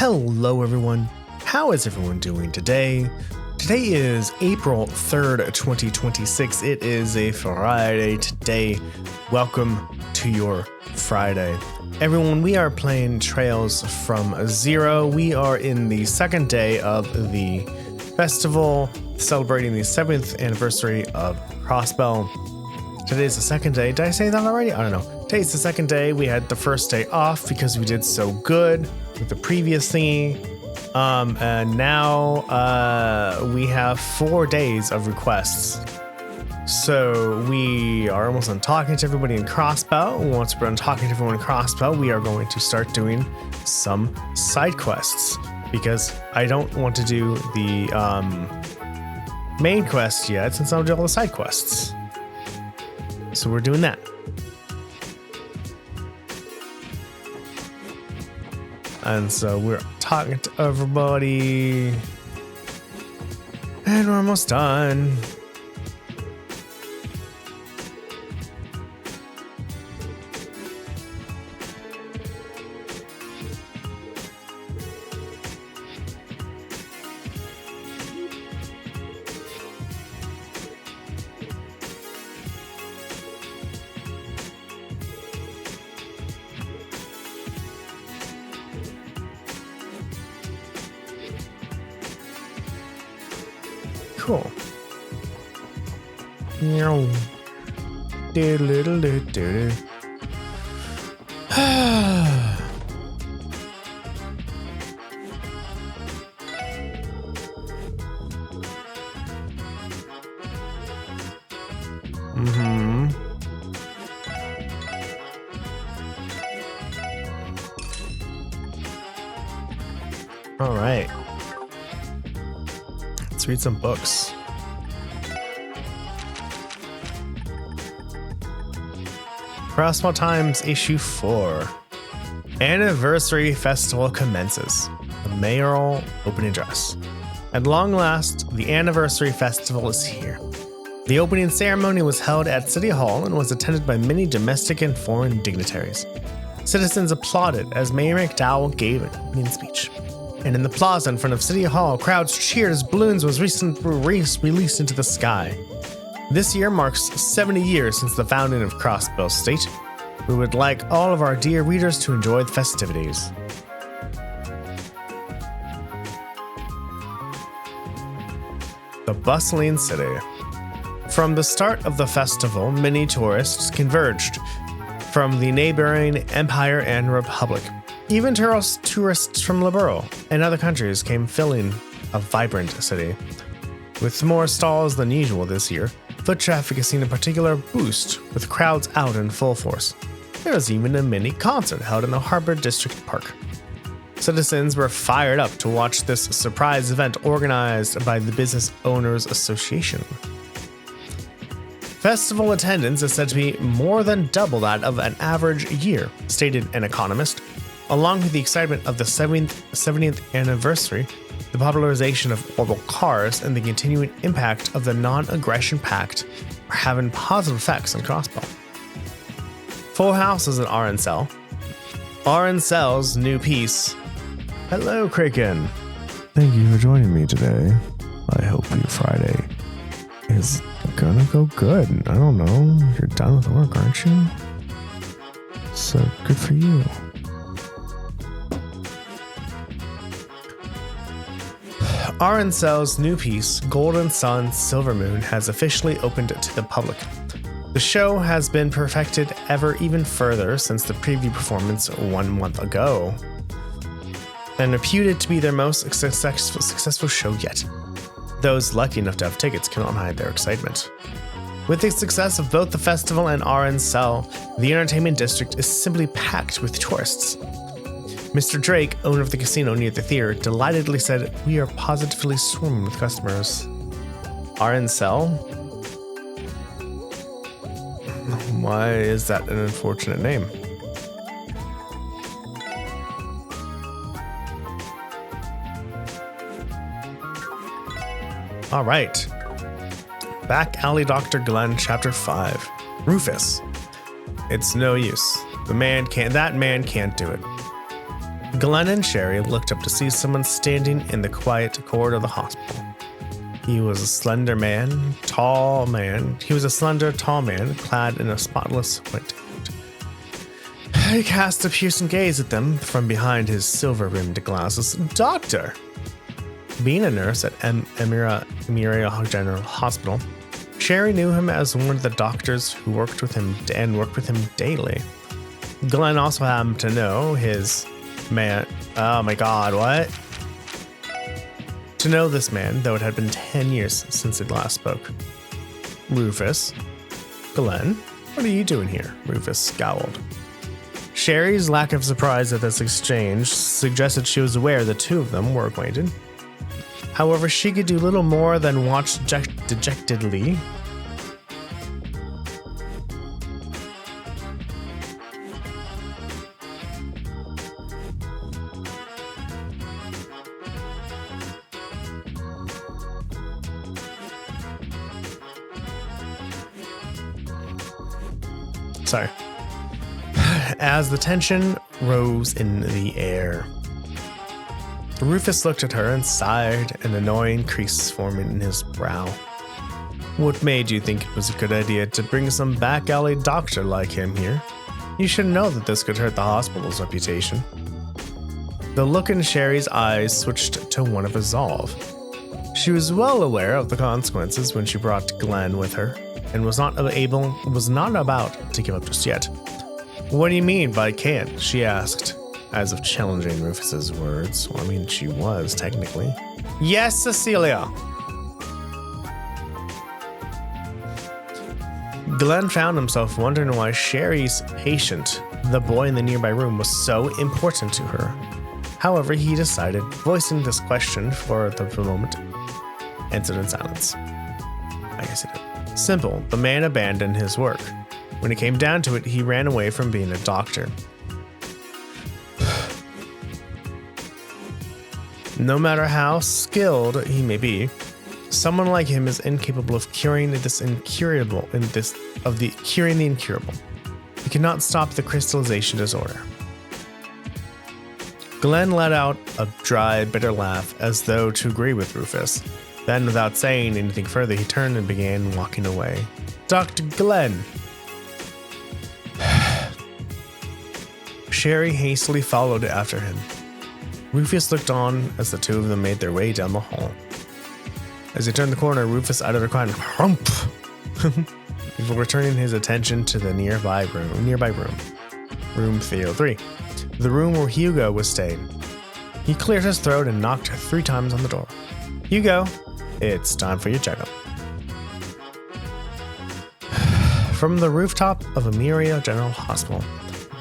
Hello everyone, how is everyone doing today? Today is April 3rd, 2026. It is a Friday today. Welcome to your Friday. Everyone, we are playing Trails from Zero. We are in the second day of the festival, celebrating the 7th anniversary of Crossbell. Today's the second day. Did I say that already? I don't know. Today's the second day. We had the first day off because we did so good with the previous thingy. And now we have 4 days of requests. So we are almost done talking to everybody in Crossbell. Once we're done talking to everyone in Crossbell, we are going to start doing some side quests because I don't want to do the main quest yet since I'll do all the side quests. So we're doing that. And so we're talking to everybody. And we're almost done. Cool. All right. Let's read some books. Crossbell Times Issue 4. Anniversary Festival commences. The mayoral opening address. At long last, the anniversary festival is here. The opening ceremony was held at City Hall and was attended by many domestic and foreign dignitaries. Citizens applauded as Mayor McDowell gave an opening speech. And in the plaza in front of City Hall, crowds cheered as balloons was released into the sky. This year marks 70 years since the founding of Crossbell State. We would like all of our dear readers to enjoy the festivities. The bustling city. From the start of the festival, many tourists converged from the neighboring Empire and Republic. Even tourists from Liberal and other countries came filling a vibrant city. With more stalls than usual this year, foot traffic has seen a particular boost, with crowds out in full force. There was even a mini concert held in the Harbor District Park. Citizens were fired up to watch this surprise event organized by the Business Owners Association. Festival attendance is said to be more than double that of an average year, stated an economist. Along with the excitement of the 70th anniversary, the popularization of mobile cars, and the continuing impact of the Non-Aggression Pact are having positive effects on Crossbell. Full houses at RNCell. RNCell's new piece. Hello, Kraken. Thank you for joining me today. I hope your Friday is gonna go good. I don't know. You're done with work, aren't you? So good for you. RNCell's new piece, Golden Sun Silver Moon, has officially opened to the public. The show has been perfected even further since the preview performance 1 month ago, and reputed to be their most successful show yet. Those lucky enough to have tickets cannot hide their excitement. With the success of both the festival and RNCell, the entertainment district is simply packed with tourists. Mr. Drake, owner of the casino near the theater, delightedly said, "We are positively swarming with customers." RNCell? Why is that an unfortunate name? All right. Back Alley Dr. Glenn, Chapter 5. Rufus. It's no use. That man can't do it. Glenn and Sherry looked up to see someone standing in the quiet corridor of the hospital. He was a slender, tall man, clad in a spotless white coat. He cast a piercing gaze at them from behind his silver-rimmed glasses. Doctor! Being a nurse at Emira General Hospital, Sherry knew him as one of the doctors who worked with him daily. Glenn also happened to know his man. Oh my god, what? To know this man, though it had been 10 years since it last spoke. Rufus. Glenn, what are you doing here? Rufus scowled. Sherry's lack of surprise at this exchange suggested she was aware the two of them were acquainted. However, she could do little more than watch dejectedly. As the tension rose in the air. Rufus looked at her and sighed, an annoying crease forming in his brow. What made you think it was a good idea to bring some back alley doctor like him here? You should know that this could hurt the hospital's reputation. The look in Sherry's eyes switched to one of resolve. She was well aware of the consequences when she brought Glenn with her, and was not about to give up just yet. What do you mean by can't? She asked, as if challenging Rufus's words. Well, I mean, she was, technically. Yes, Cecilia! Glenn found himself wondering why Sherry's patient, the boy in the nearby room, was so important to her. However, he decided, voicing this question for the moment, answered in silence. I guess it did. Simple, the man abandoned his work. When it came down to it, he ran away from being a doctor. No matter how skilled he may be, someone like him is incapable of curing the incurable. He cannot stop the crystallization disorder. Glenn let out a dry, bitter laugh as though to agree with Rufus. Then, without saying anything further, he turned and began walking away. Dr. Glenn! Sherry hastily followed after him. Rufus looked on as the two of them made their way down the hall. As they turned the corner, Rufus uttered a cry of "Hump!" before returning his attention to the nearby room, room 303, the room where Hugo was staying. He cleared his throat and knocked 3 times on the door. Hugo, it's time for your checkup. From the rooftop of Emiria General Hospital,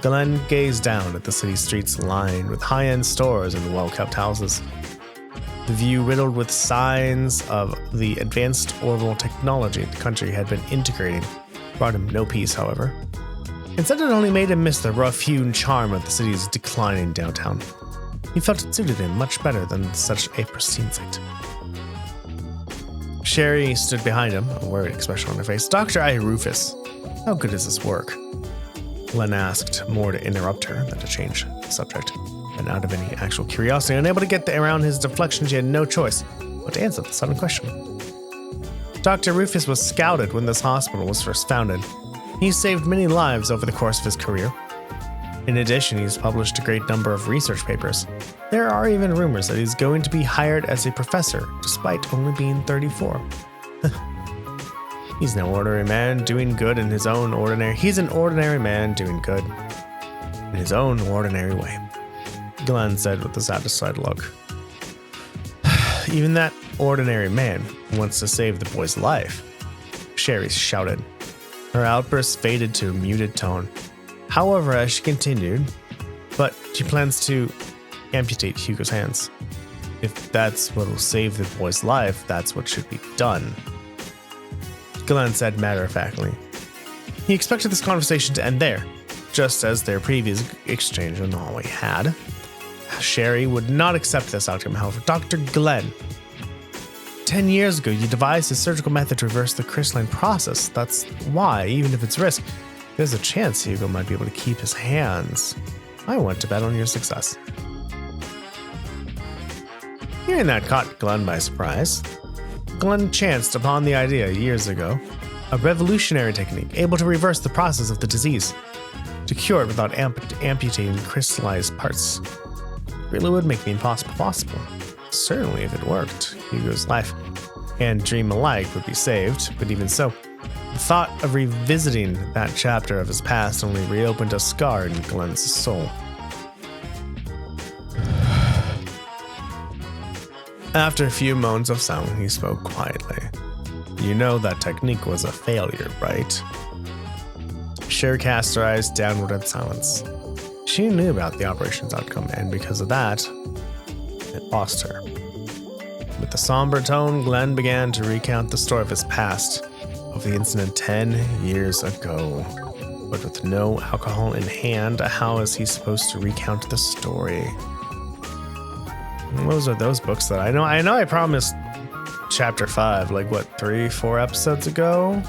Glenn gazed down at the city streets lined with high-end stores and well-kept houses. The view riddled with signs of the advanced orbital technology the country had been integrating brought him no peace, however. Instead, it only made him miss the rough-hewn charm of the city's declining downtown. He felt it suited him much better than such a pristine sight. Sherry stood behind him, a worried expression on her face. Dr. Rufus, how good is this work? Glenn asked, more to interrupt her than to change the subject. And out of any actual curiosity, unable to get around his deflection, she had no choice but to answer the sudden question. Dr. Rufus was scouted when this hospital was first founded. He saved many lives over the course of his career. In addition, he's published a great number of research papers. There are even rumors that he's going to be hired as a professor, despite only being 34. He's an ordinary man doing good in his own ordinary... He's an ordinary man doing good in his own ordinary way, Glenn said with a satisfied look. Even that ordinary man wants to save the boy's life, Sherry shouted. Her outburst faded to a muted tone. However, as she continued, but she plans to amputate Hugo's hands. If that's what will save the boy's life, that's what should be done, Glenn said matter-of-factly. He expected this conversation to end there, just as their previous exchange in the hallway had. Sherry would not accept this outcome, however. Dr. Glenn, 10 years ago, you devised a surgical method to reverse the crystalline process. That's why, even if it's risk, there's a chance Hugo might be able to keep his hands. I want to bet on your success. Hearing that caught Glenn by surprise. Glenn chanced upon the idea years ago, a revolutionary technique able to reverse the process of the disease, to cure it without amputating crystallized parts. It really would make the impossible possible. Certainly, if it worked, Hugo's life and dream alike would be saved, but even so, the thought of revisiting that chapter of his past only reopened a scar in Glenn's soul. After a few moans of silence, he spoke quietly. You know that technique was a failure, right? Cher cast her eyes downward in silence. She knew about the operation's outcome, and because of that, it lost her. With a somber tone, Glenn began to recount the story of his past, of the incident 10 years ago. But with no alcohol in hand, how is he supposed to recount the story? Those are those books that I know I promised chapter 5, like what, 3-4 episodes ago?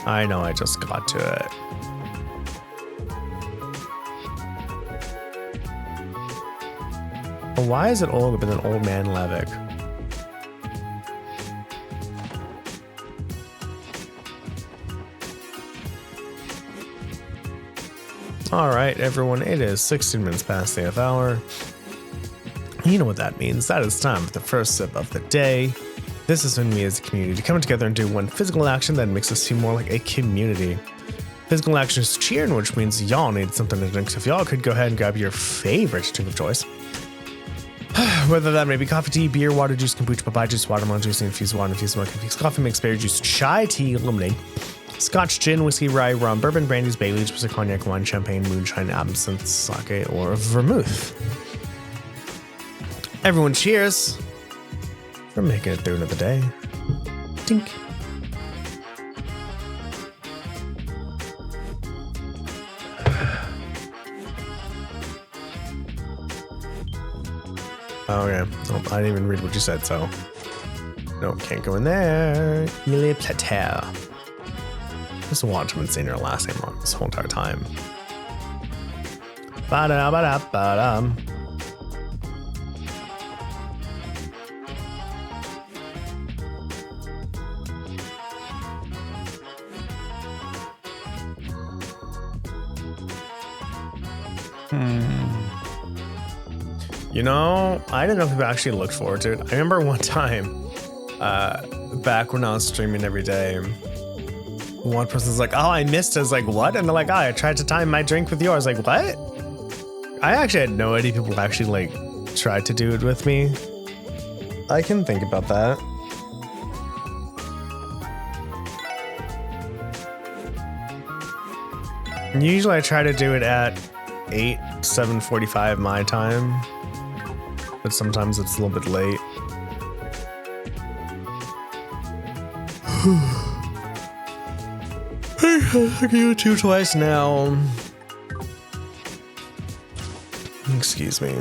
I know I just got to it. But why is it old with an old man Levick? Alright, everyone, it is 16 minutes past the half hour. You know what that means. That is time for the first sip of the day. This is when we as a community come together and do one physical action that makes us feel more like a community. Physical action is cheering, which means y'all need something to drink. So if y'all could go ahead and grab your favorite drink of choice. Whether that may be coffee, tea, beer, water, juice, kombucha, papaya juice, watermelon juice, infused water, infused milk, infused coffee mix, berry juice, chai tea, lemonade, scotch, gin, whiskey, rye, rum, bourbon, brandies, Baileys, whiskey, cognac, wine, champagne, moonshine, absinthe, sake, or vermouth. Everyone cheers for making it through another day. Tink. Oh, yeah. Oh, I didn't even read what you said, so. No, can't go in there. Il plateau. Just watch him and saying her last name wrong this whole entire time. Ba-da-ba-da-ba-da. You know, I didn't know if people actually looked forward to it. I remember one time, back when I was streaming every day, one person's like, oh, I missed it. I was like, what? And they're like, oh, I tried to time my drink with yours. Like, what? I actually had no idea people actually, like, tried to do it with me. I can think about that. Usually I try to do it at 7:45 my time. But sometimes it's a little bit late. I can do it twice now. Excuse me.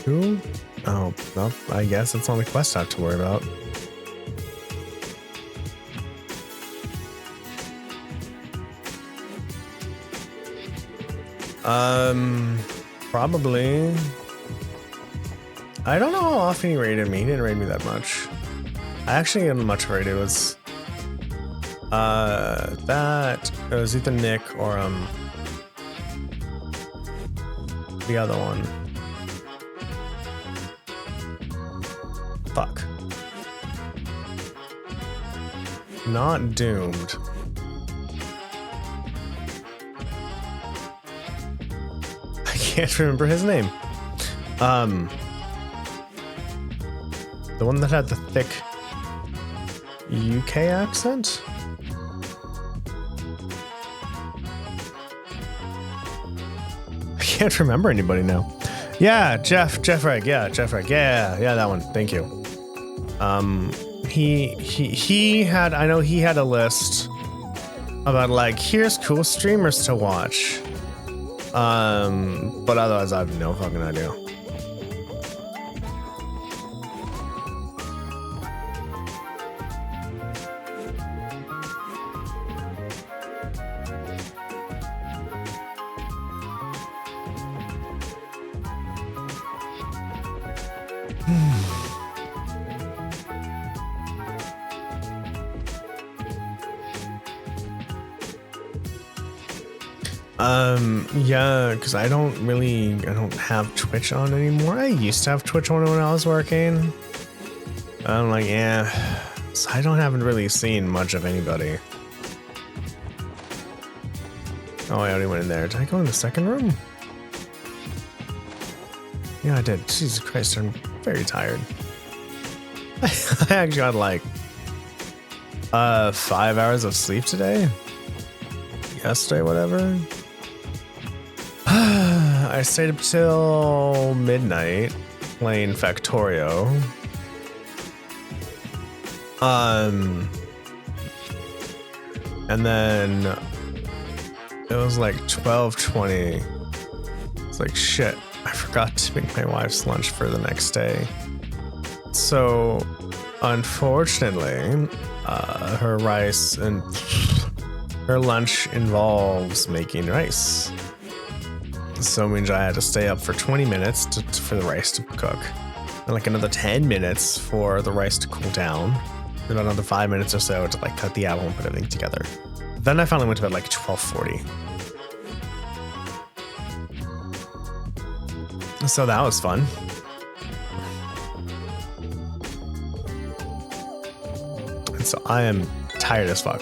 Who? Oh, well, I guess it's on the quest I have to worry about. Probably. I don't know how often he raided me. He didn't raid me that much. I actually didn't much raid. It was it was either Nick or the other one. Fuck. Not doomed. I can't remember his name. The one that had the thick UK accent? I can't remember anybody now. Yeah, Jeff Reg. Yeah, Jeff Reg. Yeah, that one. Thank you. He had, I know he had a list about like, here's cool streamers to watch. But otherwise I have no fucking idea. Yeah, because I don't have Twitch on anymore. I used to have Twitch on when I was working. I'm like, yeah, so I haven't really seen much of anybody. Oh, I already went in there. Did I go in the second room? Yeah, I did. Jesus Christ, I'm very tired. I actually got like 5 hours of sleep today. Yesterday, whatever. I stayed up till midnight playing Factorio. And then it was like 12:20. It's like, shit, I forgot to make my wife's lunch for the next day. So unfortunately, her rice and her lunch involves making rice. So it means I had to stay up for 20 minutes for the rice to cook. And like another 10 minutes for the rice to cool down. And another 5 minutes or so to like cut the apple and put everything together. Then I finally went to bed like 12:40. So that was fun. And so I am tired as fuck.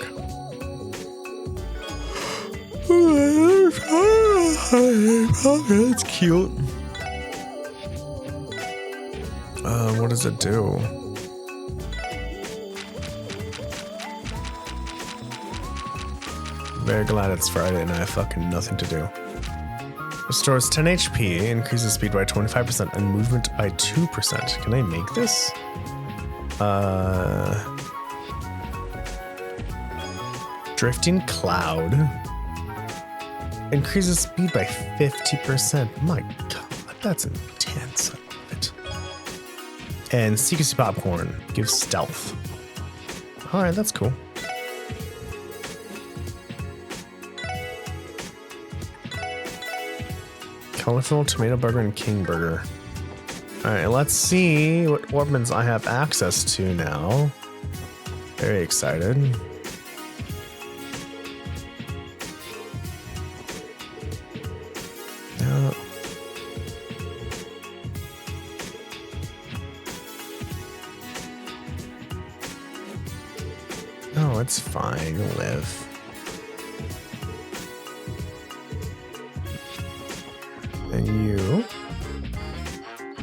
That's cute. What does it do? Very glad it's Friday and I have fucking nothing to do. Restores 10 HP, increases speed by 25% and movement by 2%. Can I make this? Drifting Cloud. Increases speed by 50%. My god, that's intense. I love it. And Secrecy Popcorn gives stealth. Alright, that's cool. Colorful Tomato Burger and King Burger. Alright, let's see what weapons I have access to now. Very excited. No, it's fine. You'll live. And you.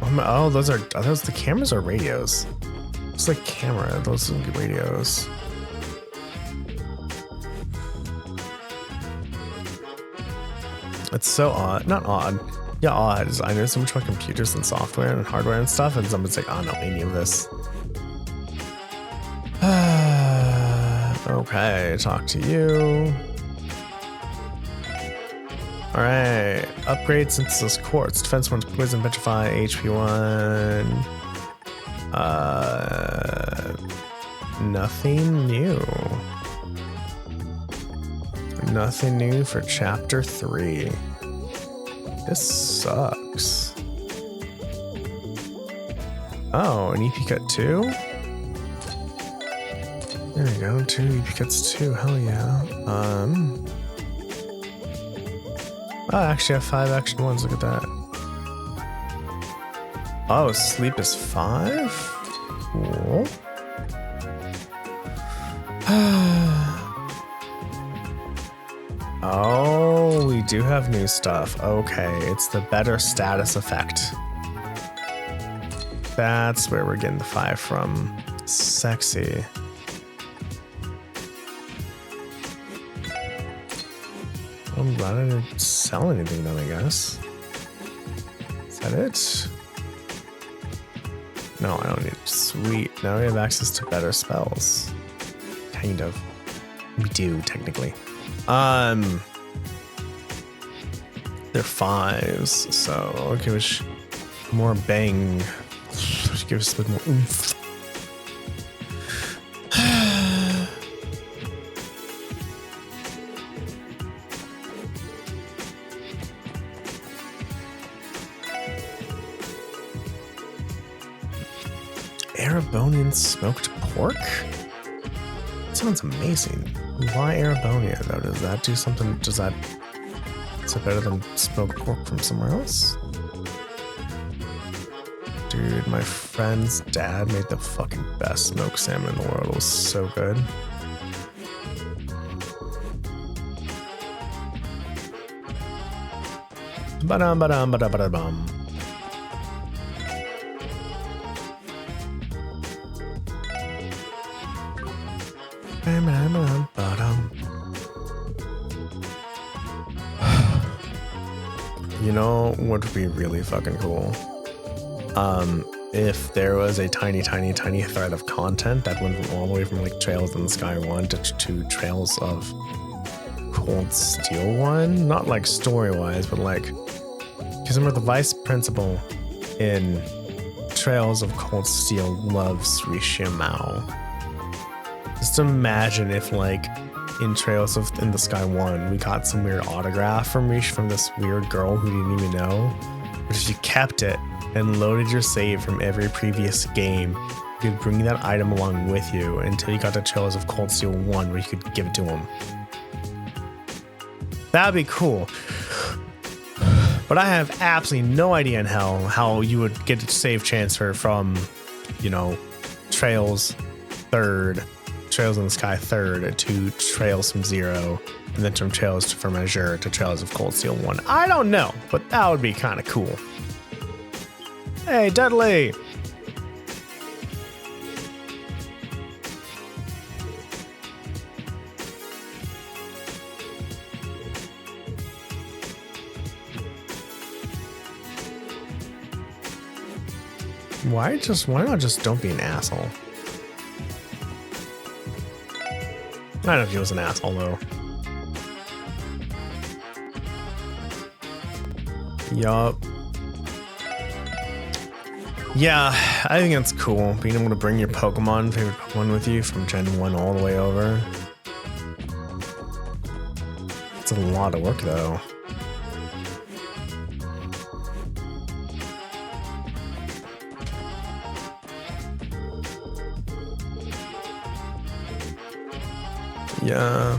Oh, those are those the cameras or radios? It's like camera. Those are radios. It's so odd. Not odd. Yeah, odd. I know so much about computers and software and hardware and stuff, and someone's like, I don't know any of this. Okay, talk to you. Alright, upgrade Synthesis Quartz. Defense 1, Poison, Petrify, HP 1. Nothing new. Nothing new for Chapter 3. This sucks. Oh, an EP cut 2? There we go, 2 EP cuts 2, hell yeah. Oh, I actually have 5 action 1s, look at that. Oh, sleep is 5? Cool. Oh, we do have new stuff. Okay, it's the better status effect. That's where we're getting the 5 from. Sexy. I'm glad I didn't sell anything though, I guess. Is that it? No, I don't need it. Sweet. Now we have access to better spells. Kind of. We do, technically. They're 5s, so I'll give us more bang. Give us a bit more oomph. Arabonian smoked pork? That sounds amazing. Why Arabonia though? Does that do something? Is it better than smoked pork from somewhere else? Dude, my friend's dad made the fucking best smoked salmon in the world. It was so good. Ba-dum. You know what would be really fucking cool? If there was a tiny thread of content that went all the way from like Trails in the Sky 1 to Trails of Cold Steel 1, not like story-wise, but like, because remember the vice principal in Trails of Cold Steel loves Rishimao. Just imagine if like in Trails of in the Sky 1 we got some weird autograph from this weird girl who you didn't even know, but if you kept it and loaded your save from every previous game, you could bring that item along with you until you got to Trails of Cold Steel 1 where you could give it to him. That'd be cool. But I have absolutely no idea in hell how you would get a save transfer from, you know, Trails 3rd, Trails in the Sky 3rd to Trails from 0, and then from Trails from Azure to Trails of Cold Steel 1. I don't know, but that would be kind of cool. Hey, Dudley! Why not just don't be an asshole? I don't know if he was an asshole though. Yup. Yeah, I think that's cool. Being able to bring your favorite Pokemon with you from Gen 1 all the way over. It's a lot of work though. Yeah,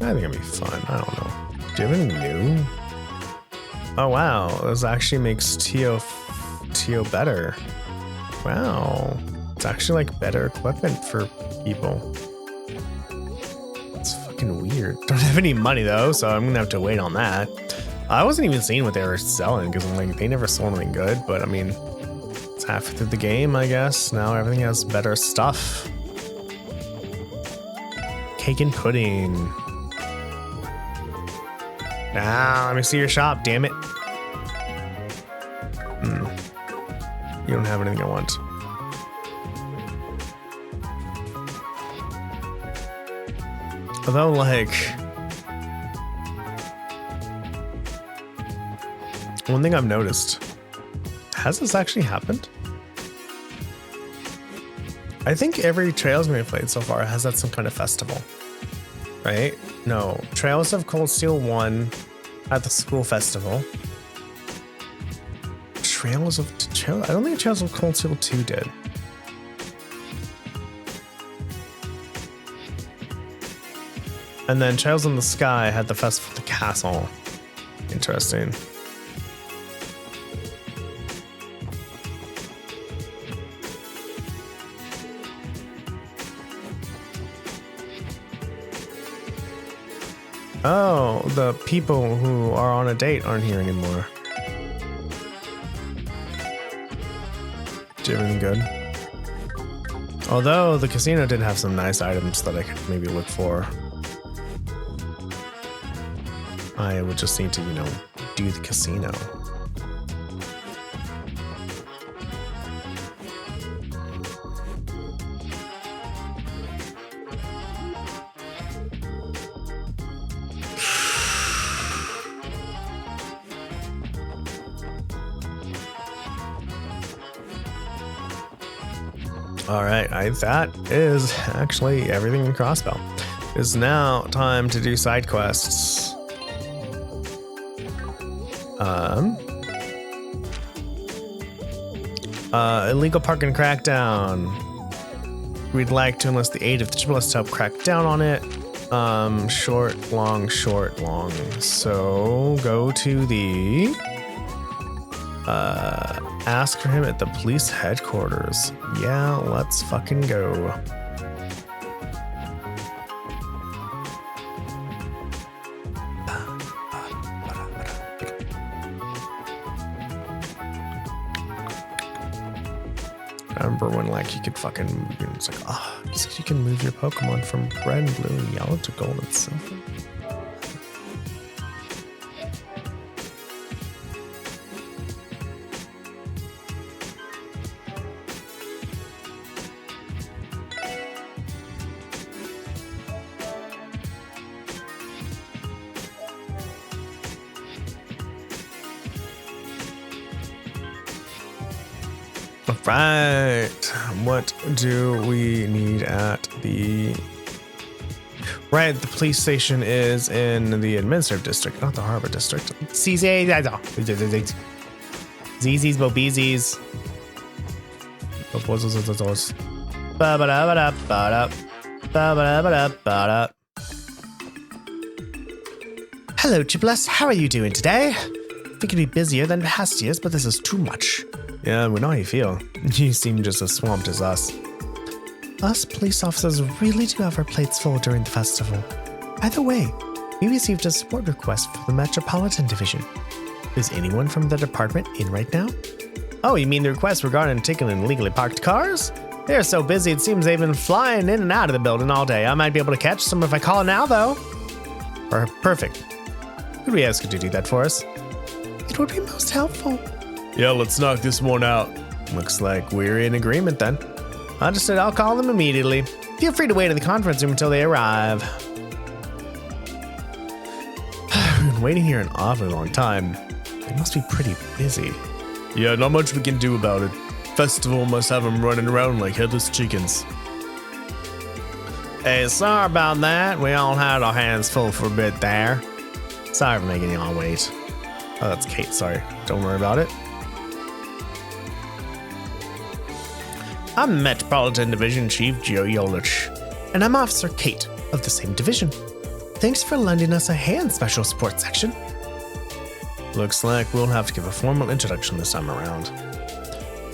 I think it'd be fun. I don't know. Do you have any new? Oh wow, this actually makes Tio better. Wow, it's actually like better equipment for people. It's fucking weird. Don't have any money though, so I'm gonna have to wait on that. I wasn't even seeing what they were selling because I'm like, they never sold anything good. But I mean, it's half through the game, I guess. Now everything has better stuff. Cake and pudding. Ah, let me see your shop, damn it. You don't have anything I want. Although, like, one thing I've noticed, has this actually happened? I think every Trails we've played so far has had some kind of festival, right? No, Trails of Cold Steel 1 at the school festival. I don't think Trails of Cold Steel 2 did. And then Trails in the Sky had the festival at the castle. Interesting. Oh, the people who are on a date aren't here anymore. Do you have anything good? Although the casino did have some nice items that I could maybe look for. I would just need to, you know, do the casino. All right, that is actually everything in Crossbell. It's now time to do side quests. Illegal parking crackdown. We'd like to enlist the aid of the Triple to help crack down on it. Short, long. So go to the ask for him at the police headquarters. Yeah, let's fucking go. I remember when like you could fucking, it's like, oh, you can move your Pokemon from red, blue, and yellow to gold and silver. Right. What do we need at the... Right, the police station is in the administrative district, not the harbor district. ZZ's, Bobeezies. Hello, Chibless. How are you doing today? I think you'd be busier than past years, but this is too much. Yeah, we know how you feel. You seem just as swamped as us. Us police officers really do have our plates full during the festival. By the way, we received a support request for the Metropolitan Division. Is anyone from the department in right now? Oh, you mean the request regarding taking in illegally parked cars? They're so busy it seems they've been flying in and out of the building all day. I might be able to catch some if I call now, though. Perfect. Could we ask you to do that for us? It would be most helpful. Yeah, let's knock this one out. Looks like we're in agreement then. Understood, I'll call them immediately. Feel free to wait in the conference room until they arrive. We've been waiting here an awfully long time. They must be pretty busy. Yeah, not much we can do about it. Festival must have them running around like headless chickens. Hey, sorry about that. We all had our hands full for a bit there. Sorry for making y'all wait. Oh, that's Kate, sorry. Don't worry about it. I'm Metropolitan Division Chief Joe Yolich, and I'm Officer Kate of the same division. Thanks for lending us a hand, Special Support Section. Looks like we'll have to give a formal introduction this time around.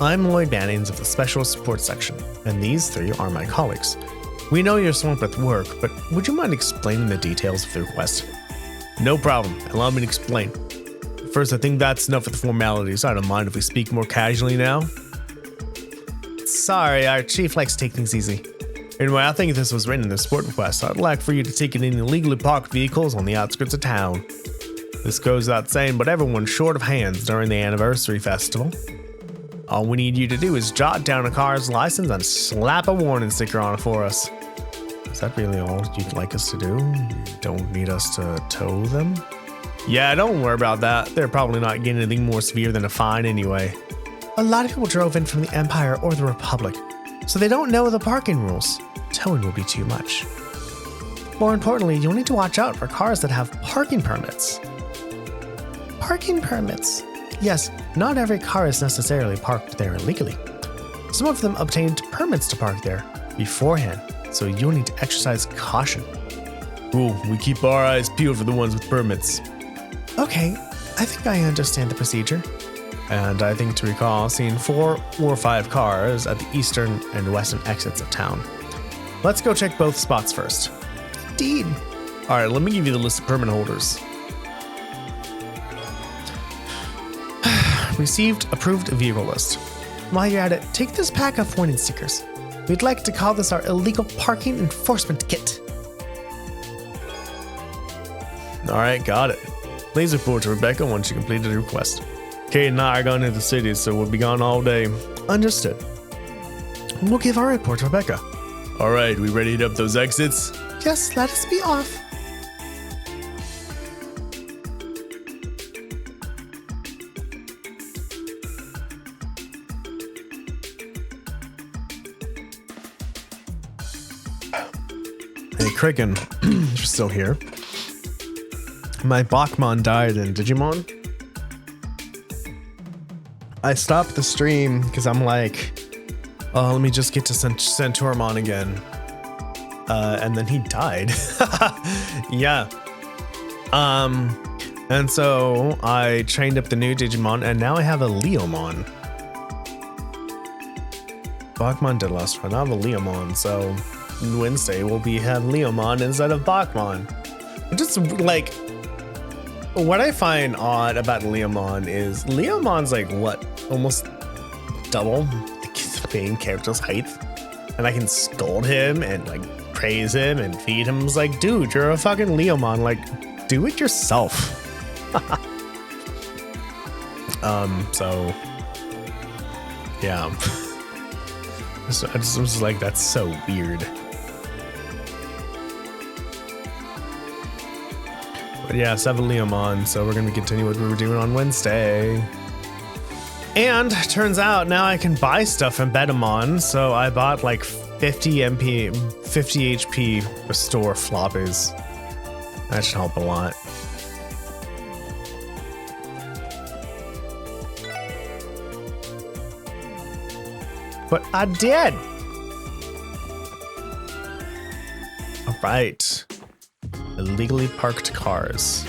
I'm Lloyd Bannings of the Special Support Section, and these three are my colleagues. We know you're swamped with work, but would you mind explaining the details of the request? No problem. Allow me to explain. First, I think that's enough of the formalities. I don't mind if we speak more casually now. Sorry, our chief likes to take things easy. Anyway, I think this was written in the support request. I'd like for you to take in any illegally parked vehicles on the outskirts of town. This goes without saying, but everyone's short of hands during the anniversary festival. All we need you to do is jot down a car's license and slap a warning sticker on it for us. Is that really all you'd like us to do? You don't need us to tow them? Yeah, don't worry about that. They're probably not getting anything more severe than a fine anyway. A lot of people drove in from the Empire or the Republic, so they don't know the parking rules. Towing will be too much. More importantly, you'll need to watch out for cars that have parking permits. Parking permits? Yes, not every car is necessarily parked there illegally. Some of them obtained permits to park there beforehand, so you'll need to exercise caution. Cool, we keep our eyes peeled for the ones with permits. Okay, I think I understand the procedure. And I think to recall seeing 4 or 5 cars at the eastern and western exits of town. Let's go check both spots first. Indeed. Alright, let me give you the list of permit holders. Received approved vehicle list. While you're at it, take this pack of warning stickers. We'd like to call this our illegal parking enforcement kit. Alright, got it. Please report to Rebecca once you completed the request. Kate and I are going into the city, so we'll be gone all day. Understood. We'll give our report to Rebecca. Alright, we ready to hit up those exits? Yes, let us be off. Krigan, you're still here. My Bachmon died in Digimon. I stopped the stream because I'm like, oh, let me just get to Centaurimon again. And then he died. Yeah. And so I trained up the new Digimon, and now I have a Leomon. Bachmon did last run. I have a Leomon, so Wednesday we'll have Leomon instead of Bachmon. Just like, what I find odd about Leomon is Leomon's like what, almost double the main character's height, and I can scold him and like praise him and feed him. It's like, dude, you're a fucking Leomon. Like, do it yourself. So yeah. I just was like, that's so weird. But yeah, 7 Leomon, so we're gonna continue what we were doing on Wednesday. And turns out now I can buy stuff and bet them on, so I bought like 50 HP restore floppies. That should help a lot. But I did! Alright. Illegally parked cars.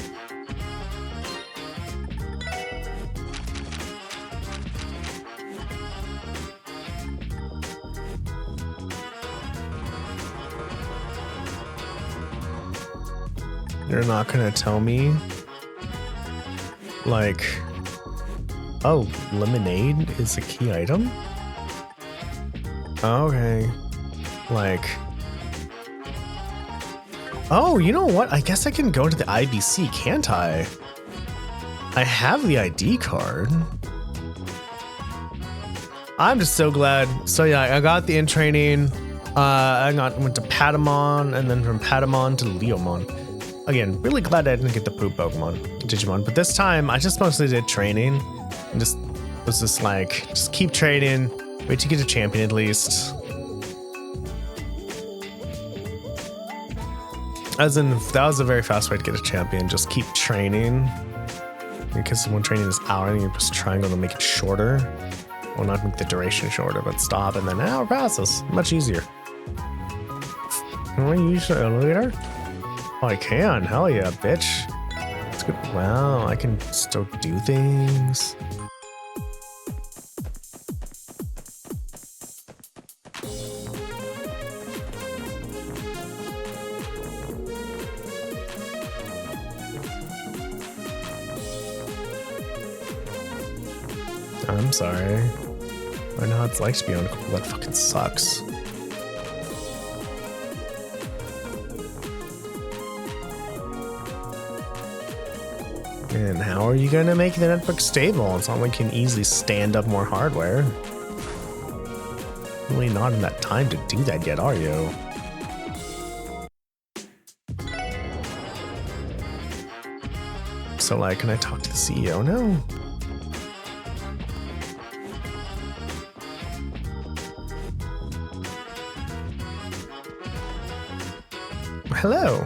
You're not gonna tell me? Like, oh, lemonade is a key item? Okay. Like, oh, you know what? I guess I can go to the IBC, can't I? I have the ID card. I'm just so glad. So yeah, I got the in training. Went to Patamon, and then from Patamon to Leomon. Again, really glad I didn't get the poop Digimon, but this time I just mostly did training and just was just like, just keep training, wait to get a champion at least. As in, that was a very fast way to get a champion, just keep training. Because when training is hour, you press triangle to make it shorter. Well, not make the duration shorter, but stop and then hour passes. Much easier. Can I use the elevator? Oh, I can. Hell yeah, bitch. That's good. Wow, I can still do things. I'm sorry. I know how it's like to be on a that fucking sucks. And how are you gonna make the netbook stable? It's not like you can easily stand up more hardware. Really not in that time to do that yet, are you? So like, can I talk to the CEO now? Hello.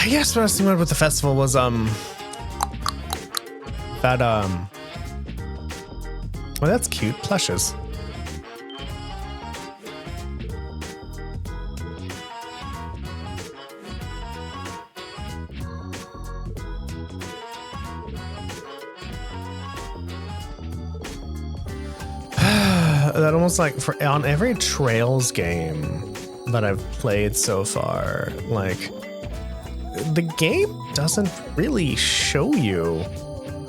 I guess what I was thinking about with the festival was well, that's cute, plushes. That almost like on every Trails game that I've played so far, like the game doesn't really show you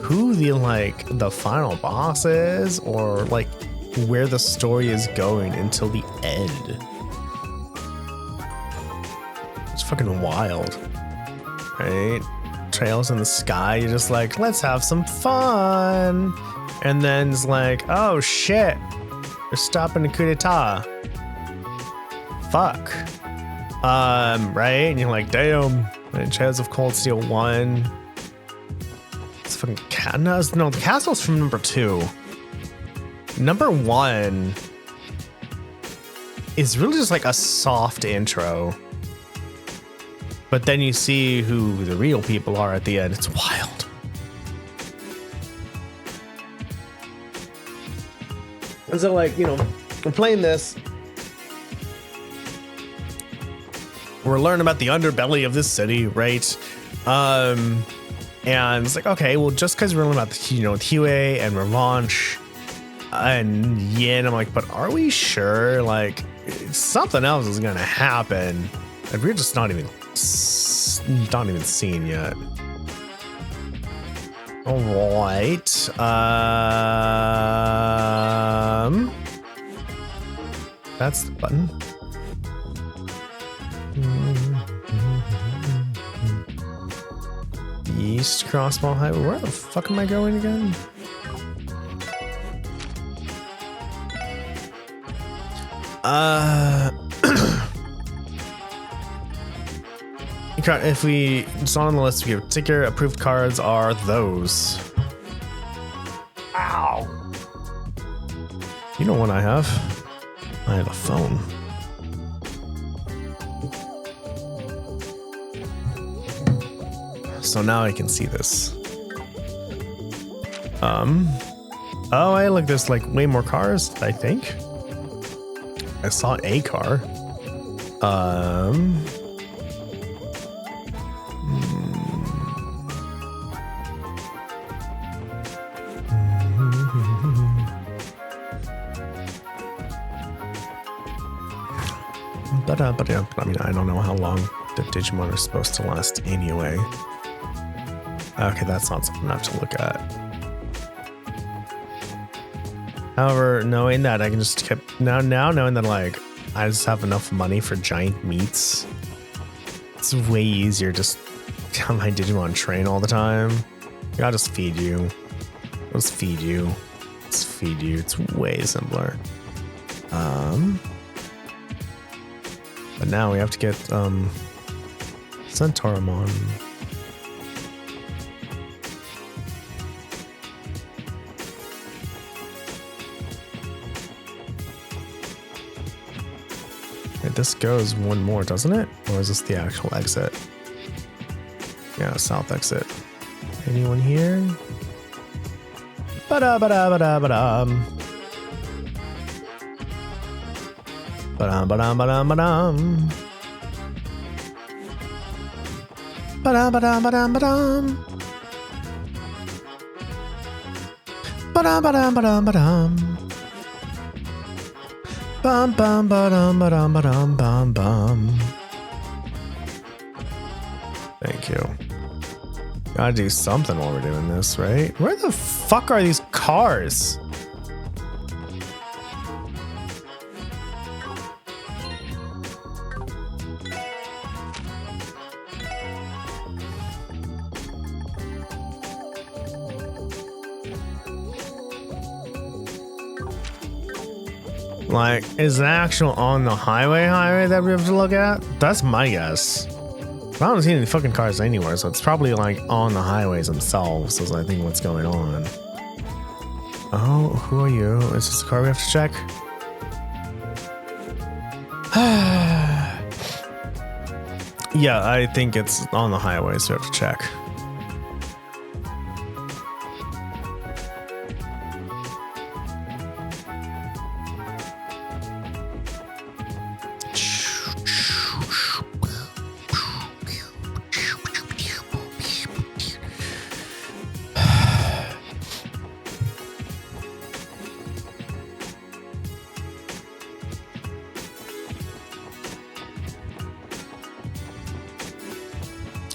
who the final boss is or like where the story is going until the end. It's fucking wild, right? Trails in the sky, you're just like, let's have some fun, and then it's like, oh shit, they're stopping the coup d'etat. Fuck. Right? And you're like, damn. And Trails of Cold Steel 1. It's fucking no, the castle's from number 2. Number 1 is really just like a soft intro. But then you see who the real people are at the end. It's wild. And so, like, you know, we're playing this. We're learning about the underbelly of this city, right? And it's like, okay, well, just because we're learning about the, you know, Hue and Revanche and Yin, I'm like, but are we sure? Like, something else is gonna happen. Like, we're just not even seen yet. All right. That's the button. East Crossbell Highway. Where the fuck am I going again? If we, it's not on the list, we have ticker approved cards are those. Ow. You know what I have? I have a phone. So now I can see this. Oh, hey, look, there's like way more cars, I think. I saw a car. But I mean, I don't know how long the Digimon are supposed to last anyway. Okay, that's not something I have to look at. However, knowing that I can just keep now knowing that like I just have enough money for giant meats, it's way easier just to have my Digimon train all the time. I'll just feed you. I'll just feed you. Just feed you. It's way simpler. But now we have to get Centauramon. Wait, this goes one more, doesn't it? Or is this the actual exit? Yeah, south exit. Anyone here? Ba-da-ba-da-ba-da-ba-dum. Ba-dum-ba-dum-ba-dum-ba-dum. Ba-dum-ba-dum-ba-dum-ba-dum. Ba-dum-ba-dum-ba-dum-ba-dum. Bum bum ba-dum ba-dum ba-dum bum bum. Thank you. Gotta do something while we're doing this, right? Where the fuck are these cars? Like, is it actual on the highway that we have to look at? That's my guess. I don't see any fucking cars anywhere, so it's probably like on the highways themselves is I think what's going on. Oh, who are you? Is this a car we have to check? Yeah, I think it's on the highway, so we have to check.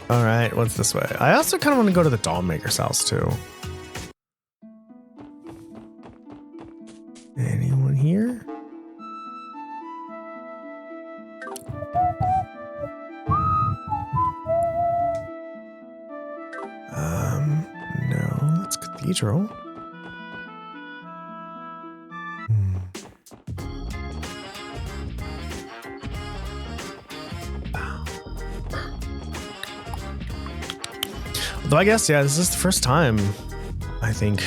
All right, what's this way? I also kind of want to go to the doll maker's house too. Anyone here? No, that's Cathedral. Although I guess, yeah, this is the first time, I think,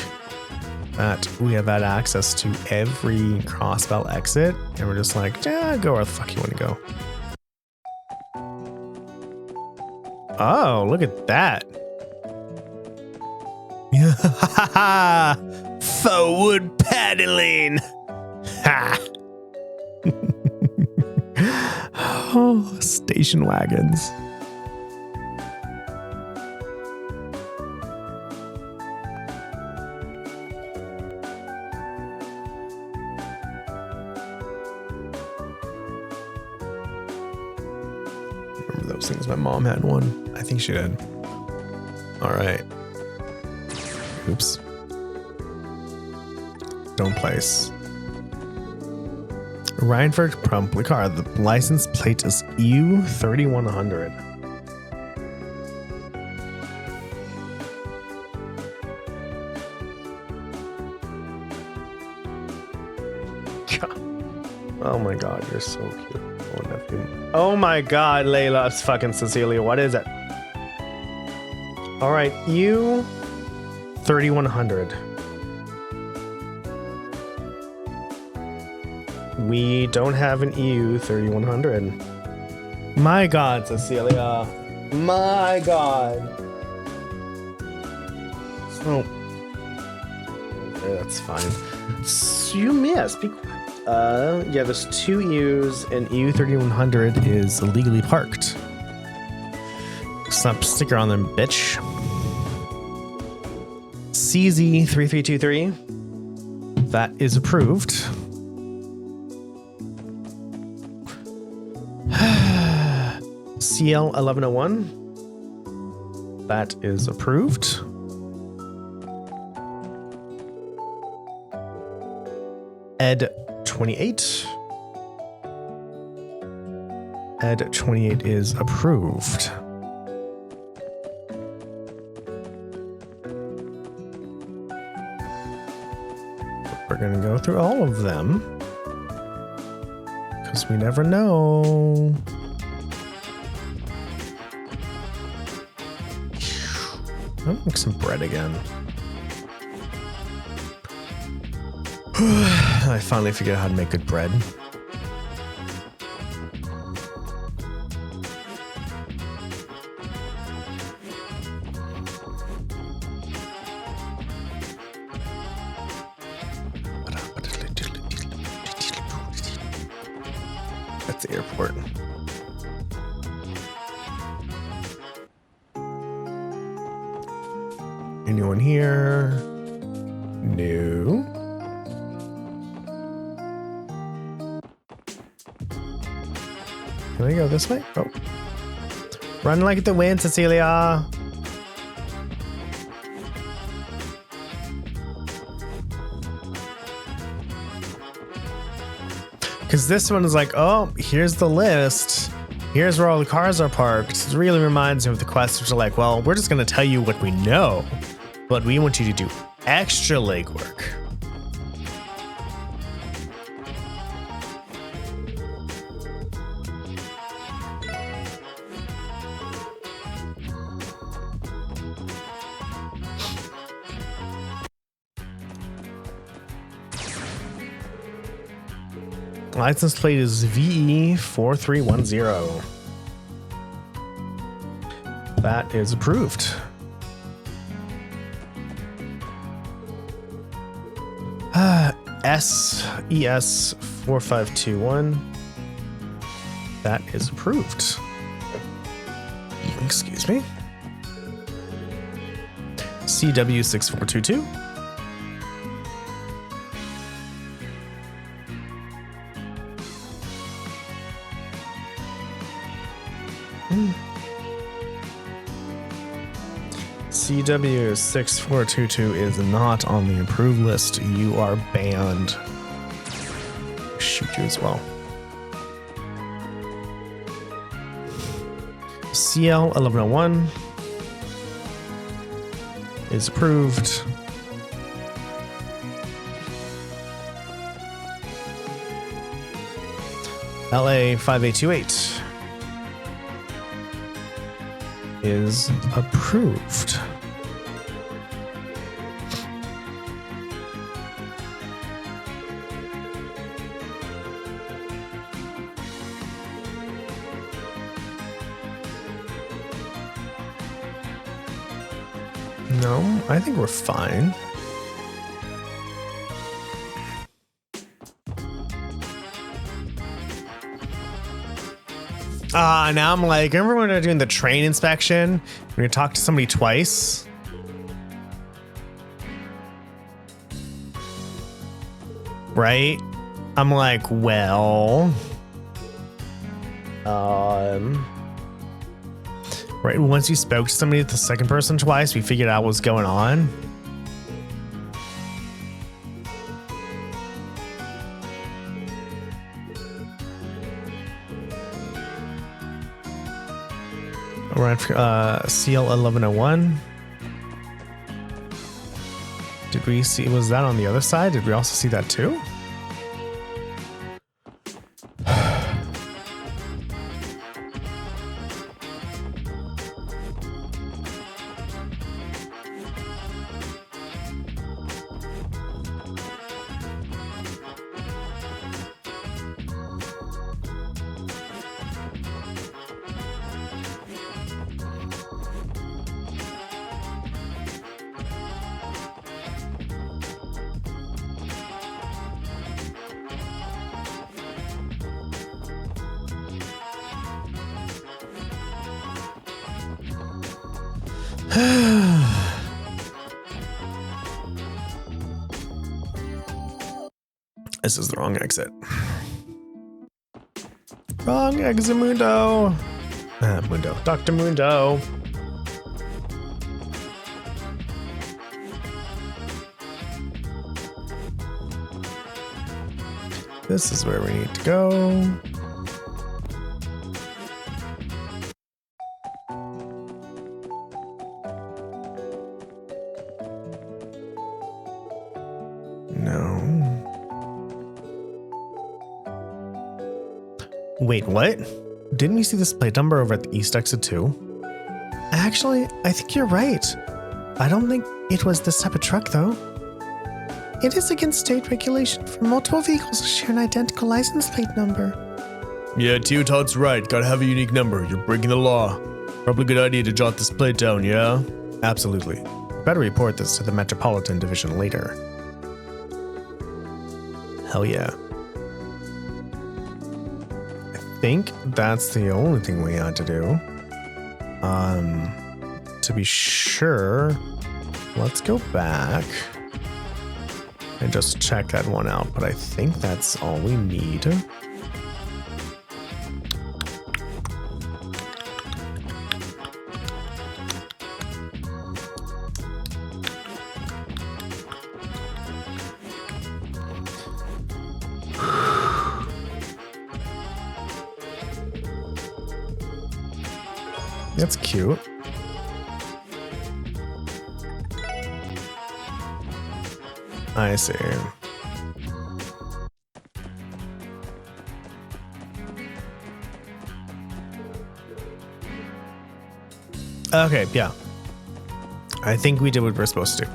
that we have had access to every Crossbell exit, and we're just like, yeah, go where the fuck you want to go. Oh, look at that. Forward paddling. Ha. Oh, station wagons. Remember those things? My mom had one. I think she did. All right. Oops. Don't place. Rhineford Promptly car. The license plate is U3100. Oh my god, you're so cute. Oh, nephew. Oh my god, Layla's fucking Cecilia. What is it? All right, U3100. We don't have an EU3100. My god, Cecilia. My god. So, okay, that's fine. So you missed. Be quiet. Yeah, there's 2 U's and EU3100 is illegally parked. Slap sticker on them, bitch. CZ3323. That is approved. CL1101. That is approved. Ed28. Ed28 is approved. We're going to go through all of them because we never know. I'll make some bread again. I finally figured out how to make good bread. That's the airport. Anyone here? No. Can we go this way? Oh. Run like the wind, Cecilia. Because this one is like, oh, here's the list. Here's where all the cars are parked. It really reminds me of the quests, which are like, well, we're just going to tell you what we know, but we want you to do extra legwork. License plate is VE4310. That is approved. SES4521. That is approved. Excuse me. CW6422. CW6422 is not on the approved list. You are banned. Shoot you as well. CL1101 is approved. LA5828 is approved. No, I think we're fine. Now I'm like, remember when we were doing the train inspection? We're gonna talk to somebody twice. Right? I'm like, well, right, once you spoke to somebody, the second person twice, we figured out what's going on. We're at CL 1101. Did we see, was that on the other side? Did we also see that too? This is the wrong exit. Wrong exit, Mundo. Mundo. Dr. Mundo. This is where we need to go. Wait, what? Didn't we see this plate number over at the east exit too? Actually, I think you're right. I don't think it was this type of truck though. It is against state regulation for multiple vehicles to share an identical license plate number. Yeah, Teotot's right. Gotta have a unique number. You're breaking the law. Probably a good idea to jot this plate down, yeah? Absolutely. Better report this to the Metropolitan Division later. Hell yeah. I think that's the only thing we had to do. To be sure, let's go back and just check that one out, but I think that's all we need. That's cute. I see. Okay, yeah. I think we did what we're supposed to do.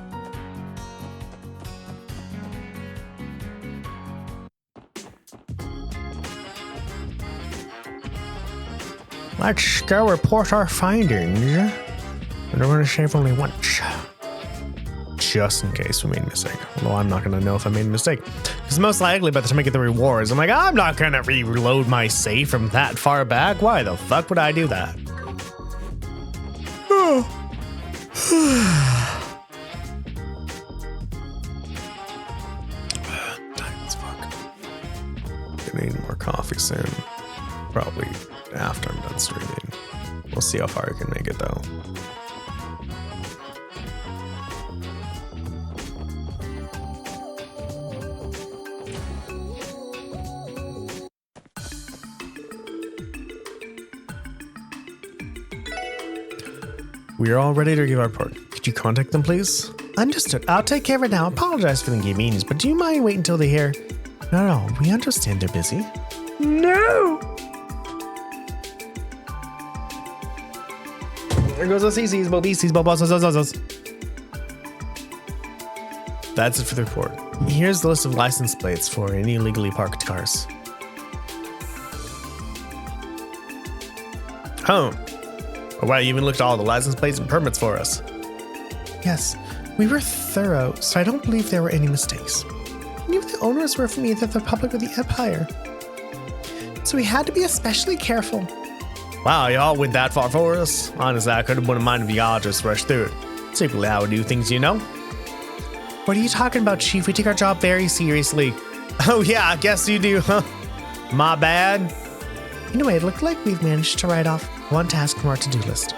Let's go report our findings. And we're going to shave only once. Just in case we made a mistake. Although I'm not going to know if I made a mistake. Because most likely by the time I get the rewards, I'm like, I'm not going to reload my save from that far back. Why the fuck would I do that? Tight as fuck. Gonna need more coffee soon. Probably after I'm done streaming. We'll see how far I can make it though. We are all ready to give our report. Could you contact them, please? Understood. I'll take care of it now. Apologize for the inconvenience, but do you mind waiting until they're here? No, we understand they're busy. No! There goes the CC's, BC's, Bobos. That's it for the report. Here's the list of license plates for any illegally parked cars. Oh. Oh wow, you even looked at all the license plates and permits for us. Yes, we were thorough, so I don't believe there were any mistakes. I knew the owners were from either the Republic or the Empire, so we had to be especially careful. Wow, y'all went that far for us? Honestly, I couldn't mind if y'all just rushed through it. Typically how we do things, you know? What are you talking about, Chief? We take our job very seriously. Oh yeah, I guess you do, huh? My bad. Anyway, it looked like we've managed to write off one task from our to-do list.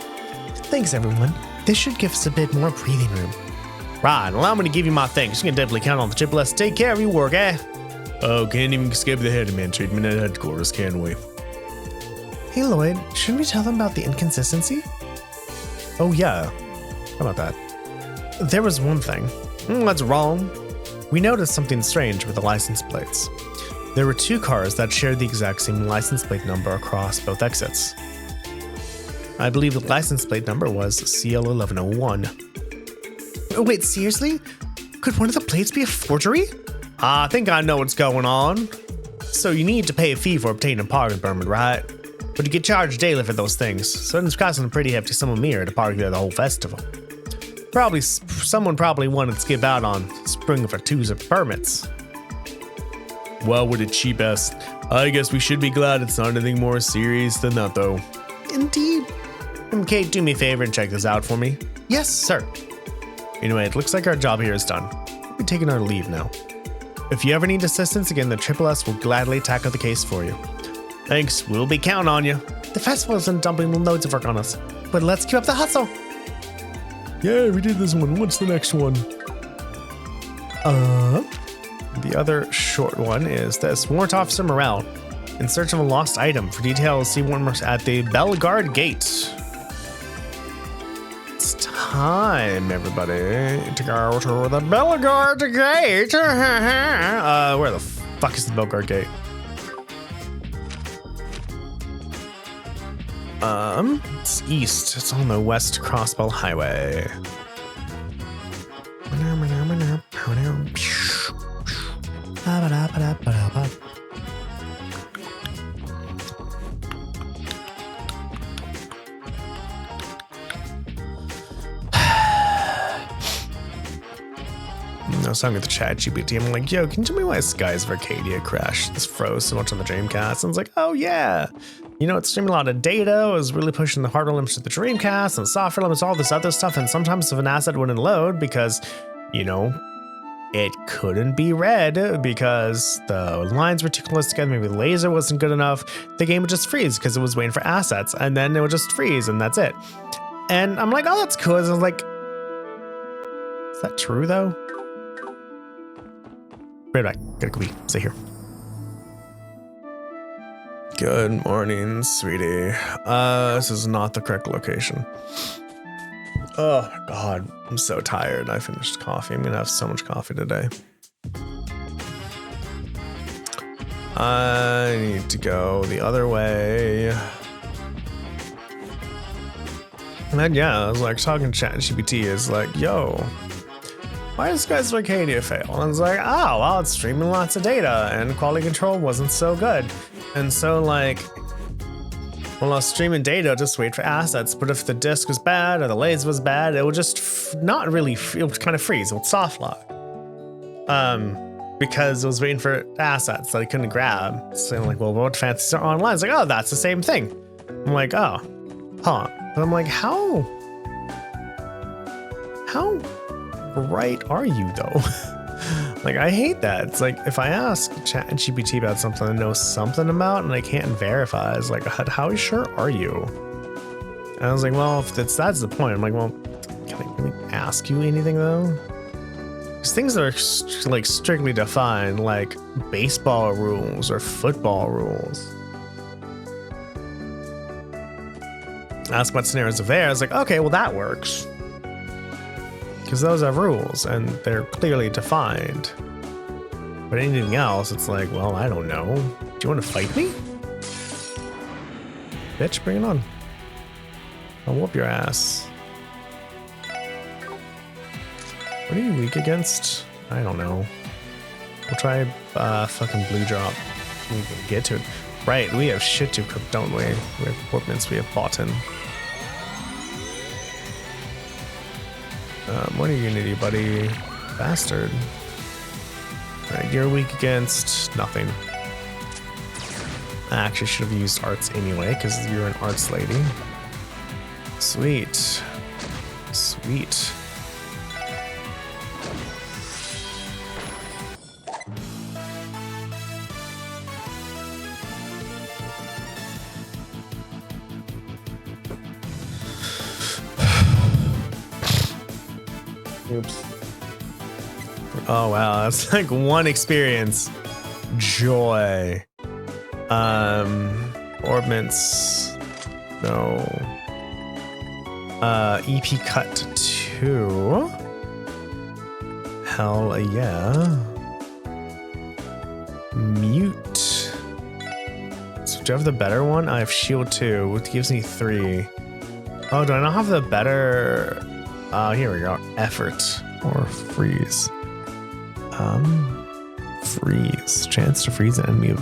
Thanks, everyone. This should give us a bit more breathing room. Right, allow me to give you my thanks. You can definitely count on the chip. Let's take care of your work, eh? Oh, can't even skip the headman treatment at headquarters, can we? Hey, Lloyd, shouldn't we tell them about the inconsistency? Oh, yeah. How about that? There was one thing. What's wrong? We noticed something strange with the license plates. There were two cars that shared the exact same license plate number across both exits. I believe the license plate number was CL1101. Oh, wait, seriously? Could one of the plates be a forgery? I think I know what's going on. So you need to pay a fee for obtaining a parking permit, right? But you get charged daily for those things, so it's costing a pretty hefty sum of mirror to park there the whole festival. Someone probably wanted to skip out on spring for twos of permits. Well, with a cheap ass, I guess we should be glad it's not anything more serious than that, though. Indeed. Kate, do me a favor and check this out for me. Yes, sir. Anyway, it looks like our job here is done. We'll be taking our leave now. If you ever need assistance again, the Triple S will gladly tackle the case for you. Thanks, we'll be counting on you. The festival isn't dumping loads of work on us, but let's keep up the hustle. Yeah, we did this one. What's the next one? The other short one is this. Warrant Officer Morale, in search of a lost item. For details, see warrant at the Bellguard Gate. It's time, everybody, to go to the Bellguard Gate. Where the fuck is the Bellguard Gate? It's east. It's on the West Crossbell Highway. I was talking to the chat GPT. I'm like, yo, can you tell me why Skies of Arcadia crashed? This froze so much on the Dreamcast. And it's like, oh yeah. You know, it's streaming a lot of data. It was really pushing the hardware limits to the Dreamcast and software limits, all this other stuff. And sometimes if an asset wouldn't load because, you know, it couldn't be read because the lines were too close together. Maybe the laser wasn't good enough. The game would just freeze because it was waiting for assets. And then it would just freeze and that's it. And I'm like, oh, that's cool. And I was like, is that true though? Right back. Gotta go stay here. Good morning, sweetie. This is not the correct location. Oh God, I'm so tired. I finished coffee. I'm gonna have so much coffee today. I need to go the other way. And then yeah, I was like talking to ChatGPT is like, yo, why does Skies of Arcadia fail? And I was like, oh, well, it's streaming lots of data and quality control wasn't so good. And so like, well, I was streaming data, just wait for assets. But if the disk was bad or the laser was bad, it would just not really, it would kind of freeze. It would soft lock. Because it was waiting for assets that I couldn't grab. So I'm like, well, what fancies are online? It's like, oh, that's the same thing. I'm like, oh, huh. But I'm like, how right are you though? Like, I hate that. It's like, if I ask ChatGPT about something I know something about and I can't verify, it's like, how sure are you? And I was like, well, if that's the point, I'm like, well, can I really ask you anything though? Because things that are like strictly defined, like baseball rules or football rules. Ask what scenarios are there. I was like, okay, well, that works. Because those are rules and they're clearly defined. But anything else, it's like, well, I don't know. Do you want to fight me? Bitch, bring it on. I'll whoop your ass. What are you weak against? I don't know. We'll try fucking blue drop. We can get to it. Right, we have shit to cook, don't we? We have equipments we have bought in. What are you gonna do, buddy? Bastard. Alright, you're weak against nothing. I actually should have used arts anyway, because you're an arts lady. Sweet. Sweet. Oops. Oh wow, that's like one experience. Joy. Orbments. No. EP cut 2. Hell yeah. Mute. So do I have the better one? I have shield 2, which gives me 3. Oh, do I not have the better? Here we go. Effort or freeze. Freeze. Chance to freeze an enemy.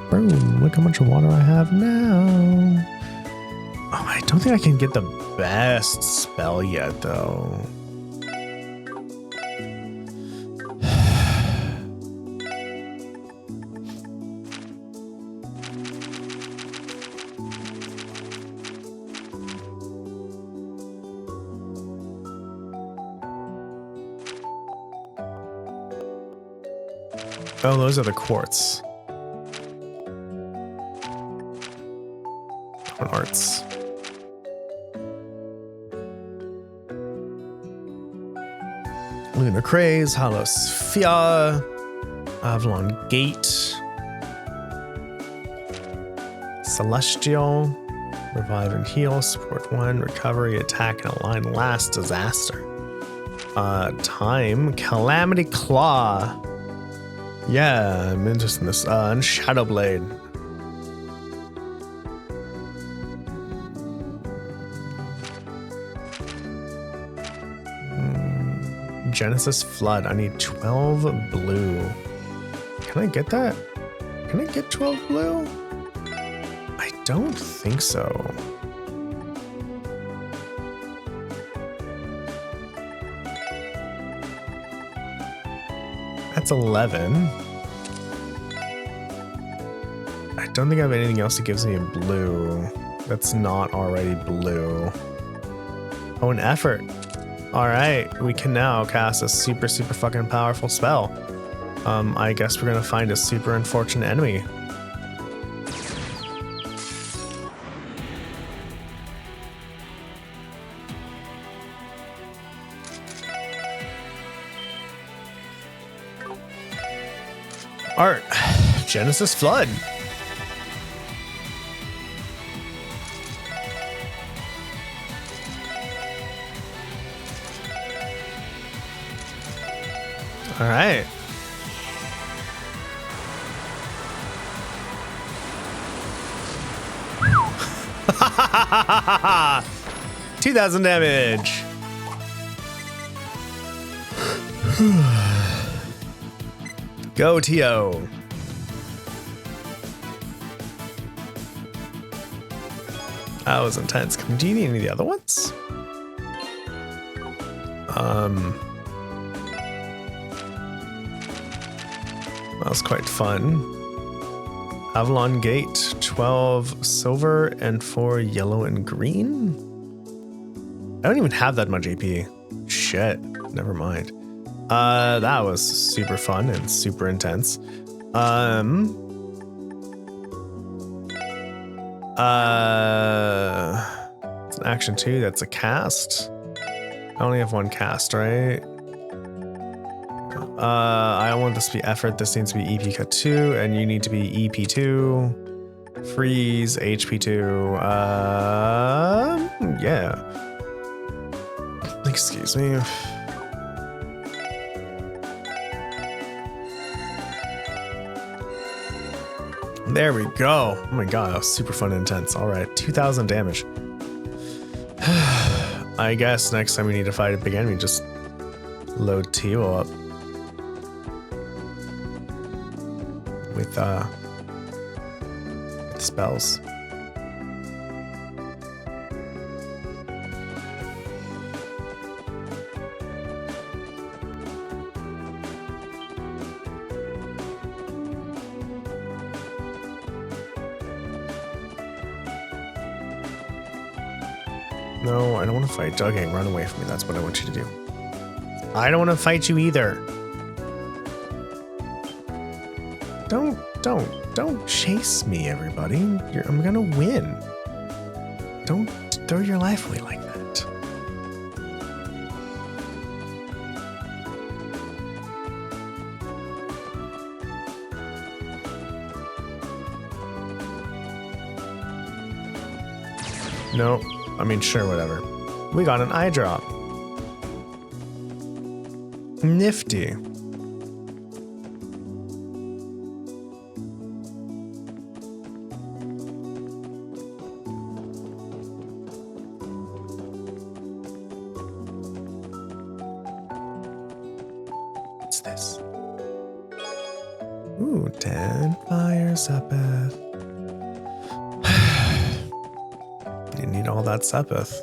Boom. Look how much water I have now. Oh, I don't think I can get the best spell yet, though. Oh, those are the quartz. Arts. Lunar Craze, Hollow Sphere, Avalon Gate, Celestial, Revive and Heal, Support 1, Recovery, Attack, and Align, Last Disaster. Time, Calamity Claw. Yeah, I'm interested in this. And Shadow Blade. Genesis Flood. I need 12 blue. Can I get that? Can I get 12 blue? I don't think so. That's 11. I don't think I have anything else that gives me a blue that's not already blue. Oh, an effort. All right, we can now cast a super fucking powerful spell. I guess we're gonna find a super unfortunate enemy. Art, Genesis Flood. All right. $2,000 damage. Go, T.O. That was intense. Do you need any of the other ones? That was quite fun. Avalon Gate, 12 silver and 4 yellow and green. I don't even have that much AP. Shit, never mind. That was super fun and super intense. It's an action 2, that's a cast. I only have one cast, right? I want this to be effort, this needs to be EP cut 2, and you need to be EP 2. Freeze, HP 2. Yeah. Excuse me. There we go. Oh my god, that was super fun and intense. Alright, 2,000 damage. I guess next time we need to fight a big enemy, just load Tio up. With spells. No, I don't want to fight. Okay, run away from me. That's what I want you to do. I don't want to fight you either. Don't chase me, everybody. I'm gonna win. Don't throw your life away like that. No, I mean, sure, whatever. We got an eye drop. Nifty. What's this? Ooh, 10 fire Sepith. You need all that Sepith.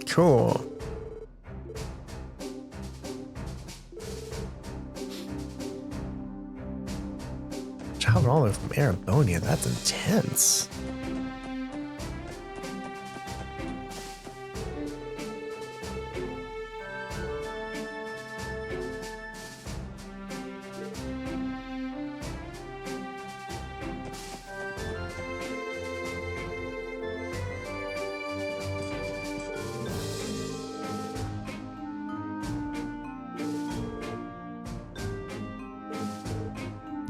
Cool. Traveled all the way from Arabonia. That's intense.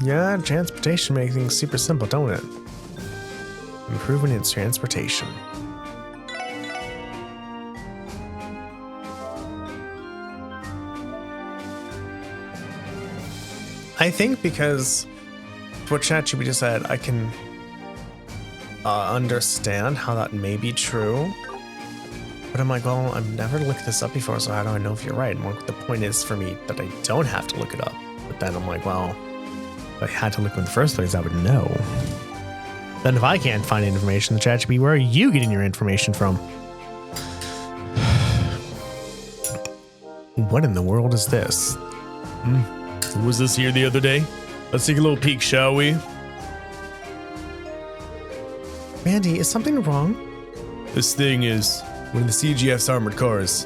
Yeah, transportation makes things super simple, don't it? Improvement in transportation. I think because what ChatGPT said, I can understand how that may be true. But I'm like, well, I've never looked this up before, so how do I know if you're right? And like, the point is for me that I don't have to look it up. But then I'm like, well, if I had to look in the first place, I would know. Then if I can't find information in the ChatGPT, where are you getting your information from? What in the world is this? Was this here the other day? Let's take a little peek, shall we? Randy, is something wrong? This thing is one of the CGF's armored cars.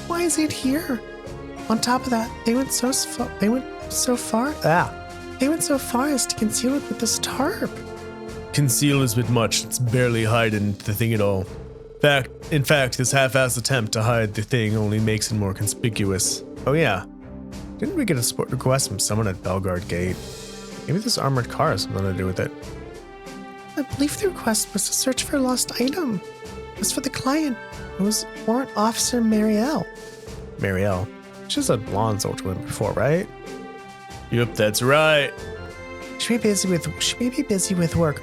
Why is it here? On top of that, they went so far as to conceal it with this tarp. Conceal is a bit much. It's barely hiding the thing at all. In fact, this half-assed attempt to hide the thing only makes it more conspicuous. Oh yeah. Didn't we get a support request from someone at Bellguard Gate? Maybe this armored car has something to do with it. I believe the request was to search for a lost item. As for the client, it was Warrant Officer Marielle. Marielle? She's a blonde soldier woman before, right? Yep, that's right. She may be busy with work,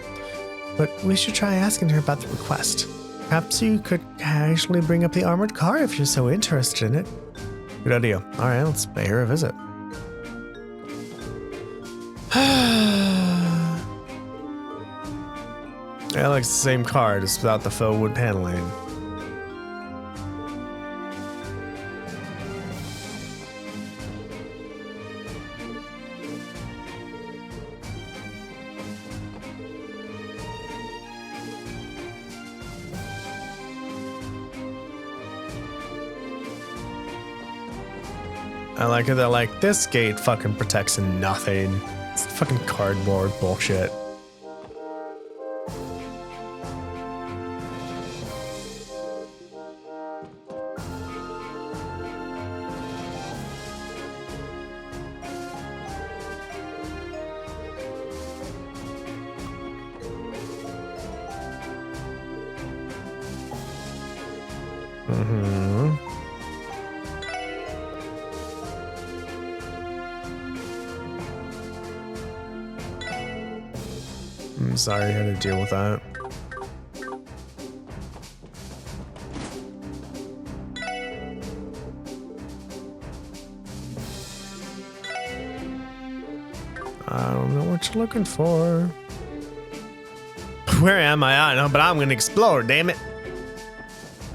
but we should try asking her about the request. Perhaps you could casually bring up the armored car if you're so interested in it. Good idea. All right, let's pay her a visit. Yeah, like the same car, just without the faux wood paneling. I like it that like this gate fucking protects nothing. It's fucking cardboard bullshit. I'm sorry you had to deal with that. I don't know what you're looking for. Where am I? I don't know, but I'm gonna explore, damn it.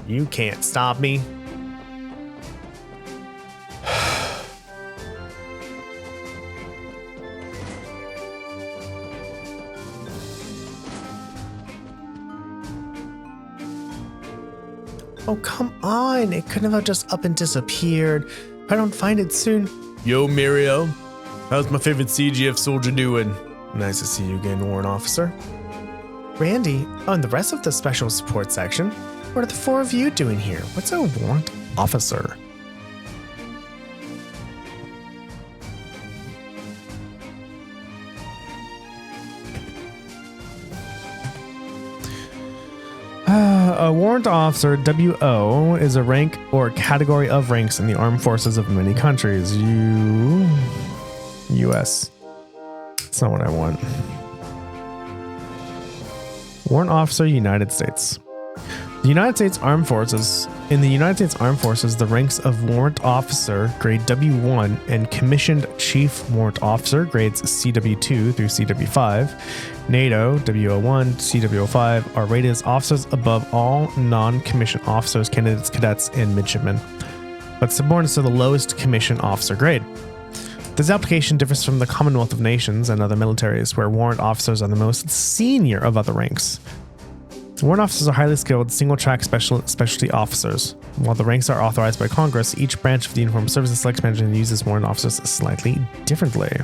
You can't stop me. Oh, come on. It couldn't have just up and disappeared. If I don't find it soon. Yo, Muriel. How's my favorite CGF soldier doing? Nice to see you again, Warrant Officer. Randy, and the rest of the special support section. What are the four of you doing here? What's a Warrant Officer? A warrant officer, WO, is a rank or category of ranks in the armed forces of many countries. US. That's not what I want. Warrant officer, United States. The United States Armed Forces. In the United States Armed Forces, the ranks of warrant officer, grade W1, and commissioned chief warrant officer, grades CW2 through CW5, NATO, WO1, CW05, are rated as officers above all non-commissioned officers, candidates, cadets, and midshipmen, but subordinates to the lowest commissioned officer grade. This application differs from the Commonwealth of Nations and other militaries, where warrant officers are the most senior of other ranks. Warrant officers are highly skilled, single-track specialty officers. While the ranks are authorized by Congress, each branch of the Uniformed Services selects management and uses warrant officers slightly differently.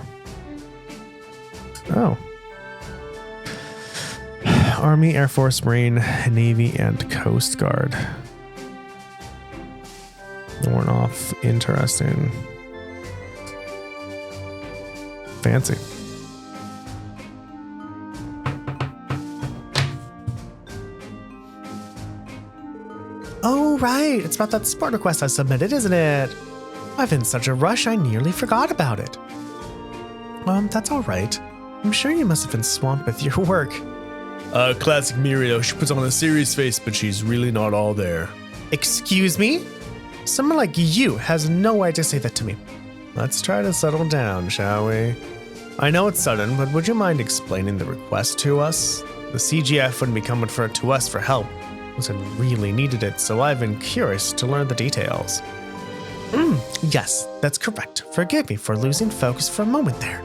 Oh. Army, Air Force, Marine, Navy, and Coast Guard. Warrant off. Interesting. Fancy. Oh, right. It's about that sport request I submitted, isn't it? I've been in such a rush, I nearly forgot about it. That's all right. I'm sure you must have been swamped with your work. Classic Muriel. She puts on a serious face, but she's really not all there. Excuse me? Someone like you has no right to say that to me. Let's try to settle down, shall we? I know it's sudden, but would you mind explaining the request to us? The CGF wouldn't be coming to us for help. I really needed it, so I've been curious to learn the details. Yes, that's correct. Forgive me for losing focus for a moment there.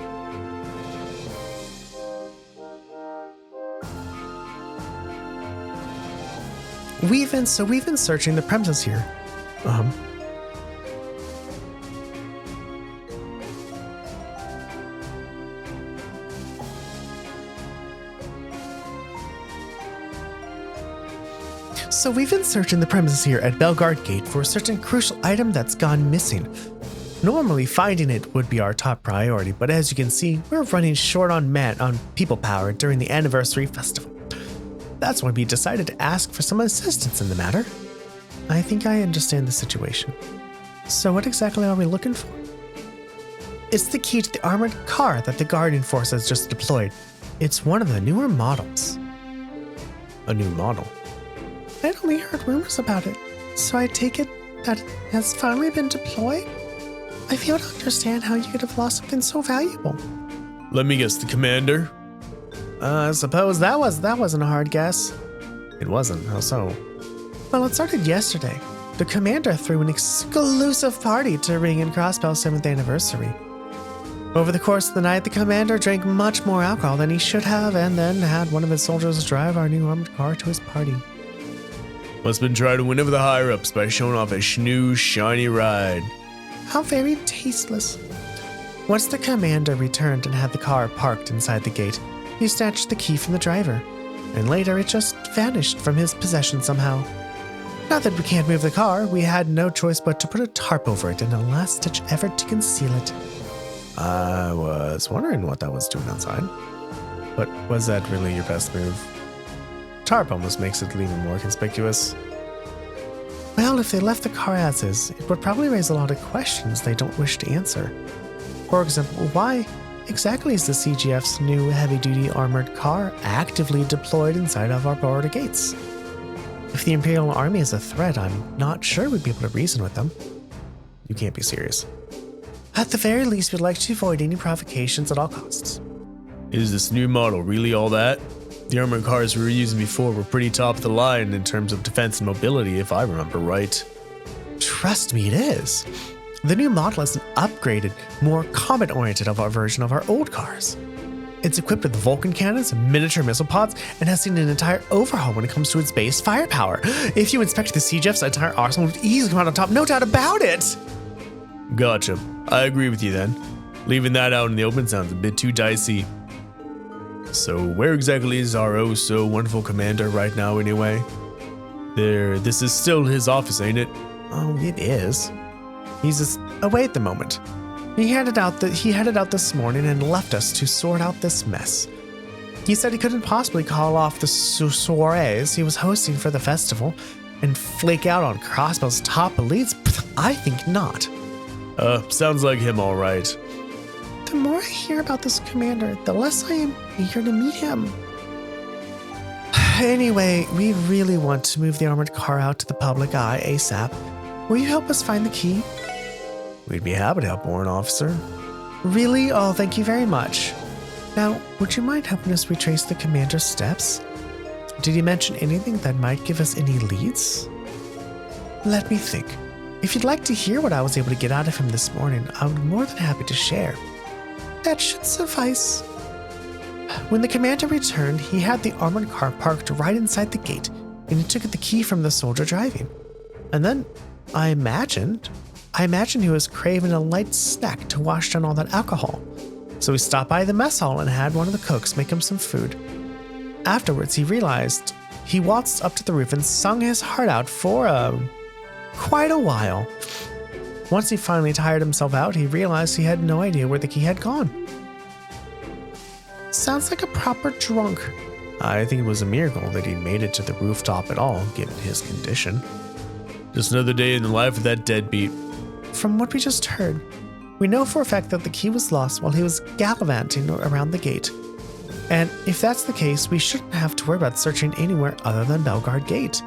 We've been searching the premises here. So we've been searching the premises here at Bellguard Gate for a certain crucial item that's gone missing. Normally, finding it would be our top priority, but as you can see, we're running short on people power during the anniversary festival. That's why we decided to ask for some assistance in the matter. I think I understand the situation. So what exactly are we looking for? It's the key to the armored car that the Guardian Force has just deployed. It's one of the newer models. A new model? I'd only heard rumors about it, so I take it that it has finally been deployed? I fail to understand how you could have lost something so valuable. Let me guess, the commander? I suppose that wasn't a hard guess. It wasn't, how so? Well, it started yesterday. The commander threw an exclusive party to ring in Crossbell's 7th anniversary. Over the course of the night, the commander drank much more alcohol than he should have, and then had one of his soldiers drive our new armored car to his party. Must have been trying to win over the higher-ups by showing off a new, shiny ride. How very tasteless. Once the commander returned and had the car parked inside the gate, he snatched the key from the driver, and later it just vanished from his possession somehow. Now that we can't move the car, we had no choice but to put a tarp over it in a last-ditch effort to conceal it. I was wondering what that was doing outside. But was that really your best move? Tarp almost makes it even more conspicuous. Well, if they left the car as is, it would probably raise a lot of questions they don't wish to answer. For example, why exactly is the CGF's new heavy-duty armored car actively deployed inside of our border gates? If the Imperial Army is a threat, I'm not sure we'd be able to reason with them. You can't be serious. At the very least, we'd like to avoid any provocations at all costs. Is this new model really all that? The armored cars we were using before were pretty top of the line in terms of defense and mobility, if I remember right. Trust me, it is. The new model is an upgraded, more combat-oriented of our version of our old cars. It's equipped with Vulcan cannons, miniature missile pods, and has seen an entire overhaul when it comes to its base firepower. If you inspect the CGF's entire arsenal, it would easily come out on top, no doubt about it! Gotcha. I agree with you then. Leaving that out in the open sounds a bit too dicey. So where exactly is our oh so wonderful commander right now anyway? This is still his office, ain't it? Oh, it is. He's just away at the moment. He headed out this morning and left us to sort out this mess. He said he couldn't possibly call off the soirees he was hosting for the festival and flake out on Crossbell's top elites. I think not. Sounds like him all right. The more I hear about this commander, the less I am eager to meet him. Anyway, we really want to move the armored car out to the public eye ASAP. Will you help us find the key? We'd be happy to help, Warrant Officer. Really? Oh, thank you very much. Now, would you mind helping us retrace the commander's steps? Did he mention anything that might give us any leads? Let me think. If you'd like to hear what I was able to get out of him this morning, I would be more than happy to share. That should suffice. When the commander returned, he had the armored car parked right inside the gate, and he took the key from the soldier driving. And then, I imagine he was craving a light snack to wash down all that alcohol. So he stopped by the mess hall and had one of the cooks make him some food. Afterwards, he realized he waltzed up to the roof and sung his heart out for quite a while. Once he finally tired himself out, he realized he had no idea where the key had gone. Sounds like a proper drunk. I think it was a miracle that he made it to the rooftop at all, given his condition. Just another day in the life of that deadbeat. From what we just heard, we know for a fact that the key was lost while he was gallivanting around the gate. And if that's the case, we shouldn't have to worry about searching anywhere other than Bellguard Gate.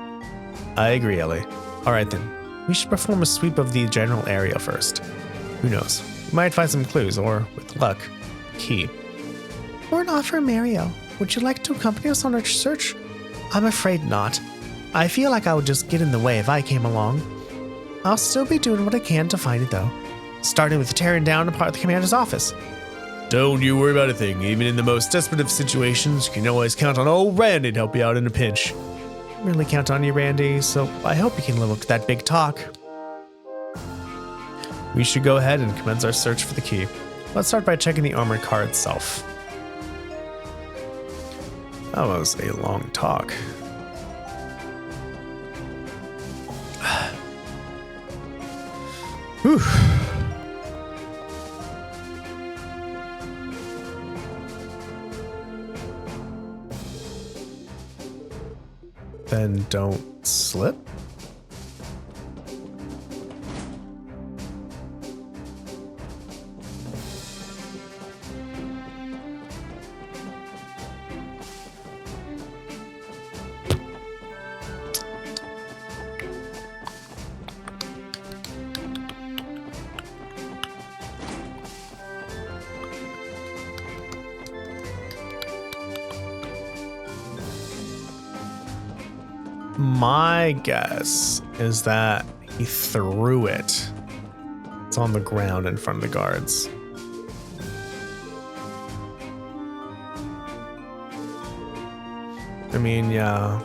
I agree, Ellie. Alright then, we should perform a sweep of the general area first. Who knows, we might find some clues, or, with luck, key. Or an offer, Mario. Would you like to accompany us on our search? I'm afraid not. I feel like I would just get in the way if I came along. I'll still be doing what I can to find it though, starting with tearing down apart the commander's office. Don't you worry about a thing. Even in the most desperate of situations, you can always count on old Randy to help you out in a pinch. Really count on you, Randy, so I hope you can live up to that big talk. We should go ahead and commence our search for the key. Let's start by checking the armored car itself. That was a long talk. Whew. Then don't slip. My guess is that he threw it. It's on the ground in front of the guards. I mean, yeah.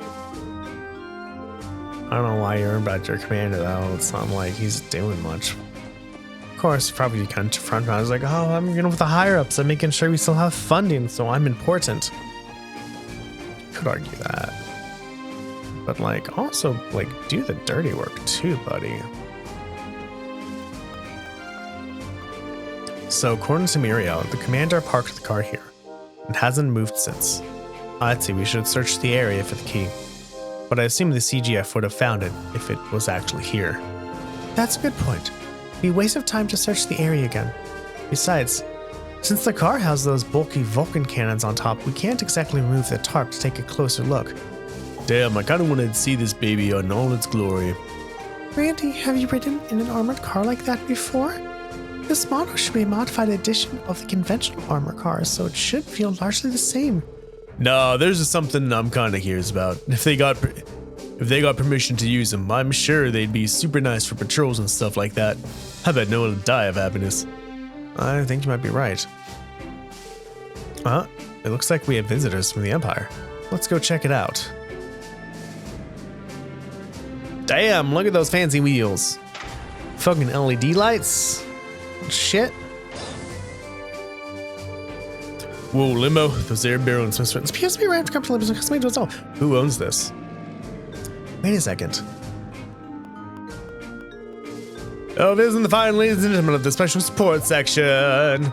I don't know why you're about your commander though. It's not like he's doing much. Of course, probably kind of front round. I was like, oh, I'm with the higher ups. I'm making sure we still have funding, so I'm important. Could argue that. But like, also, like, do the dirty work too, buddy. So, according to Mirio, the commander parked the car here and hasn't moved since. I'd say we should search the area for the key, but I assume the CGF would have found it if it was actually here. That's a good point. It'd be a waste of time to search the area again. Besides, since the car has those bulky Vulcan cannons on top, we can't exactly remove the tarp to take a closer look. Damn, I kind of want to see this baby in all its glory. Randy, have you ridden in an armored car like that before? This model should be a modified edition of the conventional armor car, so it should feel largely the same. No, there's just something I'm kind of curious about. If they got permission to use them, I'm sure they'd be super nice for patrols and stuff like that. I bet no one would die of happiness. I think you might be right. It looks like we have visitors from the Empire. Let's go check it out. Damn, look at those fancy wheels. Fucking LED lights. Shit. Whoa, limo. Those air barrels must appears to be around to come to limos and custom to all. Who owns this? Wait a second. Oh, this is the fine ladies and gentlemen of the special support section.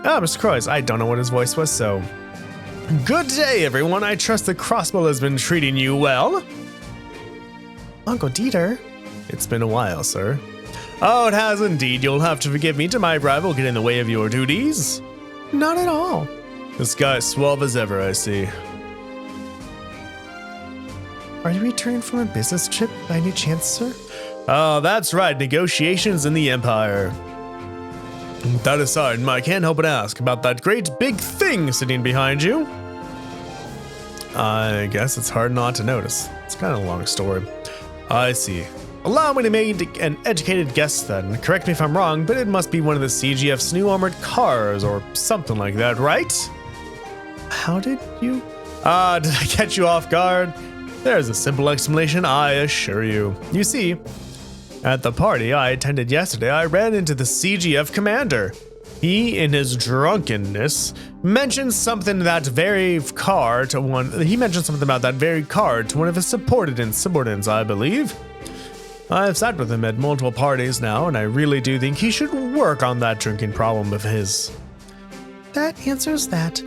Mr. Croix, I don't know what his voice was, so... Good day, everyone. I trust the Crossbell has been treating you well. Uncle Dieter? It's been a while, sir. Oh, it has indeed. You'll have to forgive me. To my rival get in the way of your duties? Not at all. This guy's suave as ever, I see. Are you returning from a business trip by any chance, sir? Oh, that's right. Negotiations in the Empire. That aside, I can't help but ask about that great big thing sitting behind you. I guess it's hard not to notice. It's kind of a long story. I see. Allow me to make an educated guess then. Correct me if I'm wrong, but it must be one of the CGF's new armored cars or something like that, right? How did you? Did I catch you off guard? There's a simple explanation, I assure you. You see, at the party I attended yesterday, I ran into the CGF commander. He, in his drunkenness, mentioned something about that very car to one of his subordinates, I believe. I've sat with him at multiple parties now, and I really do think he should work on that drinking problem of his. That answers that.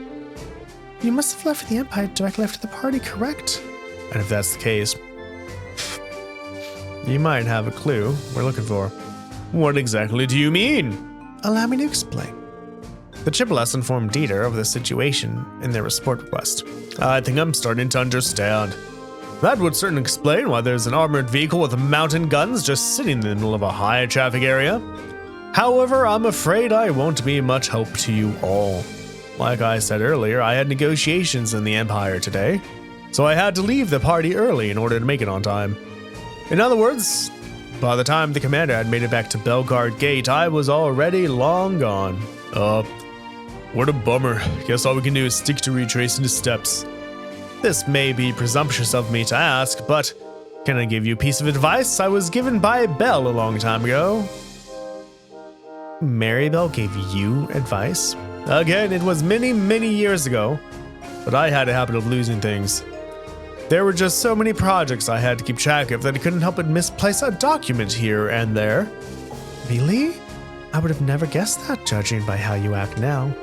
You must have left the Empire directly after the party, correct? And if that's the case, you might have a clue we're looking for. What exactly do you mean? Allow me to explain. The Chippewas informed Dieter of the situation in their support request. I think I'm starting to understand. That would certainly explain why there's an armored vehicle with mountain guns just sitting in the middle of a high traffic area. However, I'm afraid I won't be much help to you all. Like I said earlier, I had negotiations in the Empire today, so I had to leave the party early in order to make it on time. In other words, by the time the commander had made it back to Bellguard Gate, I was already long gone. What a bummer. Guess all we can do is stick to retracing the steps. This may be presumptuous of me to ask, but can I give you a piece of advice I was given by Bell a long time ago? Mary Bell gave you advice? Again, it was many, many years ago, but I had a habit of losing things. There were just so many projects I had to keep track of that I couldn't help but misplace a document here and there. Really? I would have never guessed that, judging by how you act now.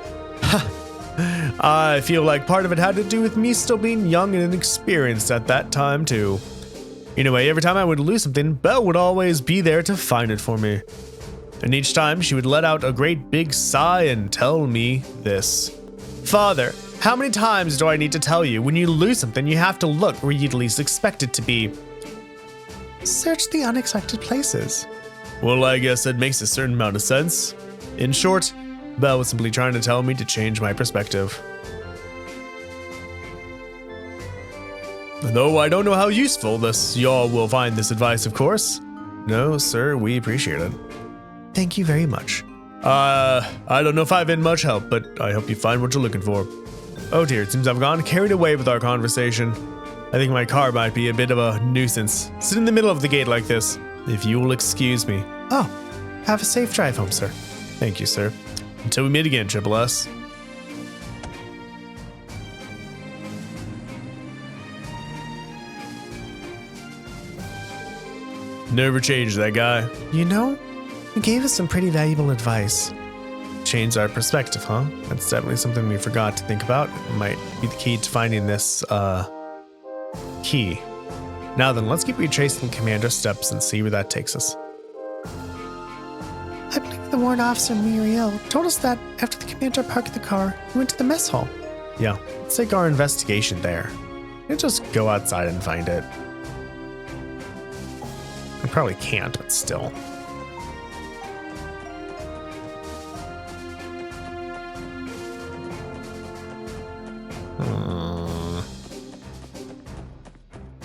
I feel like part of it had to do with me still being young and inexperienced at that time, too. Anyway, every time I would lose something, Belle would always be there to find it for me. And each time she would let out a great big sigh and tell me this. Father, how many times do I need to tell you, when you lose something, you have to look where you'd least expect it to be? Search the unexpected places. Well, I guess that makes a certain amount of sense. In short, Belle was simply trying to tell me to change my perspective. Though I don't know how useful y'all will find this advice, of course. No, sir, we appreciate it. Thank you very much. I don't know if I've been much help, but I hope you find what you're looking for. Oh dear, it seems I've gone carried away with our conversation. I think my car might be a bit of a nuisance. Sit in the middle of the gate like this, if you will excuse me. Oh, have a safe drive home, sir. Thank you, sir. Until we meet again, Triple S. Never changed, that guy. You know, he gave us some pretty valuable advice. Changed our perspective, huh? That's definitely something we forgot to think about. It might be the key to finding this, key. Now then, let's keep retracing Commander's steps and see where that takes us. I believe the warrant officer Muriel told us that after the commander parked the car, he went to the mess hall. Yeah, let's take our investigation there. We'll just go outside and find it. I probably can't, but still.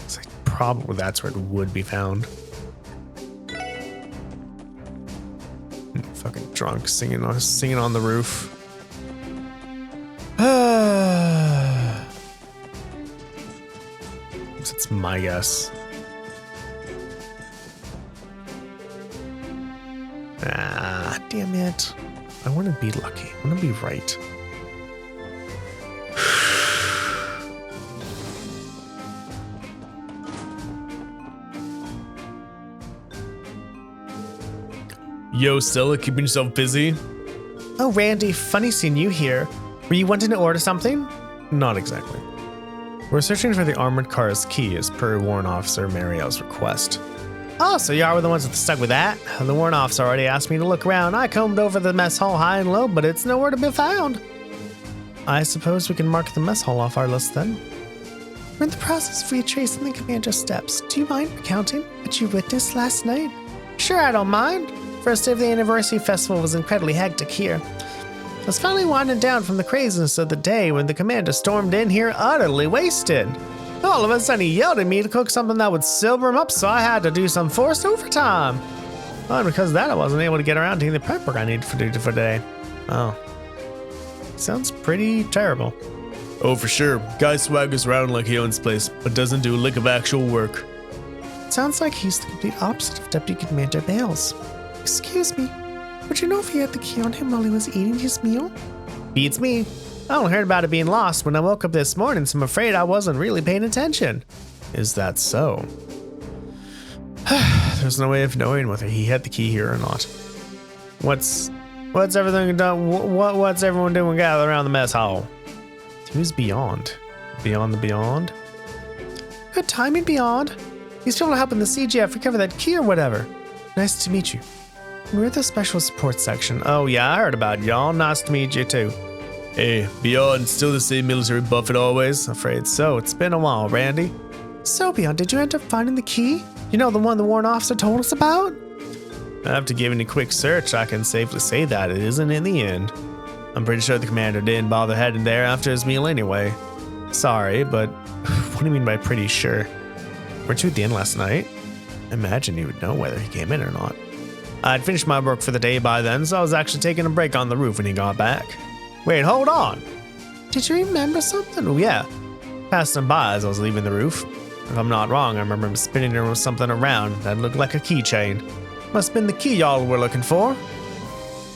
It's like probably that's where it would be found. Fucking drunk, singing on the roof. It's my guess. Ah, damn it. I want to be lucky. I want to be right. Yo, Stella, keeping yourself busy? Oh, Randy, funny seeing you here. Were you wanting to order something? Not exactly. We're searching for the armored car's key as per Warrant Officer Mariel's request. Oh, so y'all were the ones that stuck with that? The warrant officer already asked me to look around. I combed over the mess hall high and low, but it's nowhere to be found. I suppose we can mark the mess hall off our list then. We're in the process of retracing the commander's steps. Do you mind recounting what you witnessed last night? Sure, I don't mind. First day of the anniversary festival was incredibly hectic here. I was finally winding down from the craziness of the day when the commander stormed in here utterly wasted. All of a sudden he yelled at me to cook something that would sober him up, so I had to do some forced overtime. Oh, and because of that, I wasn't able to get around to the prep work I needed for today. Oh. Sounds pretty terrible. Oh, for sure. Guy swaggers around like he owns place, but doesn't do a lick of actual work. Sounds like he's the complete opposite of Deputy Commander Bales. Excuse me, would you know if he had the key on him while he was eating his meal? Beats me. I only heard about it being lost when I woke up this morning, so I'm afraid I wasn't really paying attention. Is that so? There's no way of knowing whether he had the key here or not. What's everything done? What's everyone doing gathered around the mess hall? Who's Beyond? Beyond the Beyond? Good timing, Beyond. These people are helping the CGF recover that key or whatever. Nice to meet you. We're the special support section. Oh yeah, I heard about y'all. Nice to meet you too. Hey, Beyond, still the same military buff as always? Afraid so. It's been a while, Randy. So, Beyond, did you end up finding the key? You know, the one the warrant officer told us about? After giving a quick search, I can safely say that it isn't in the end. I'm pretty sure the commander didn't bother heading there after his meal anyway. Sorry, but what do you mean by pretty sure? Weren't you at the inn last night? Imagine you would know whether he came in or not. I'd finished my work for the day by then, so I was actually taking a break on the roof when he got back. Wait, hold on. Did you remember something? Oh, yeah. Passed him by as I was leaving the roof. If I'm not wrong, I remember him spinning there with something around that looked like a keychain. Must have been the key y'all were looking for.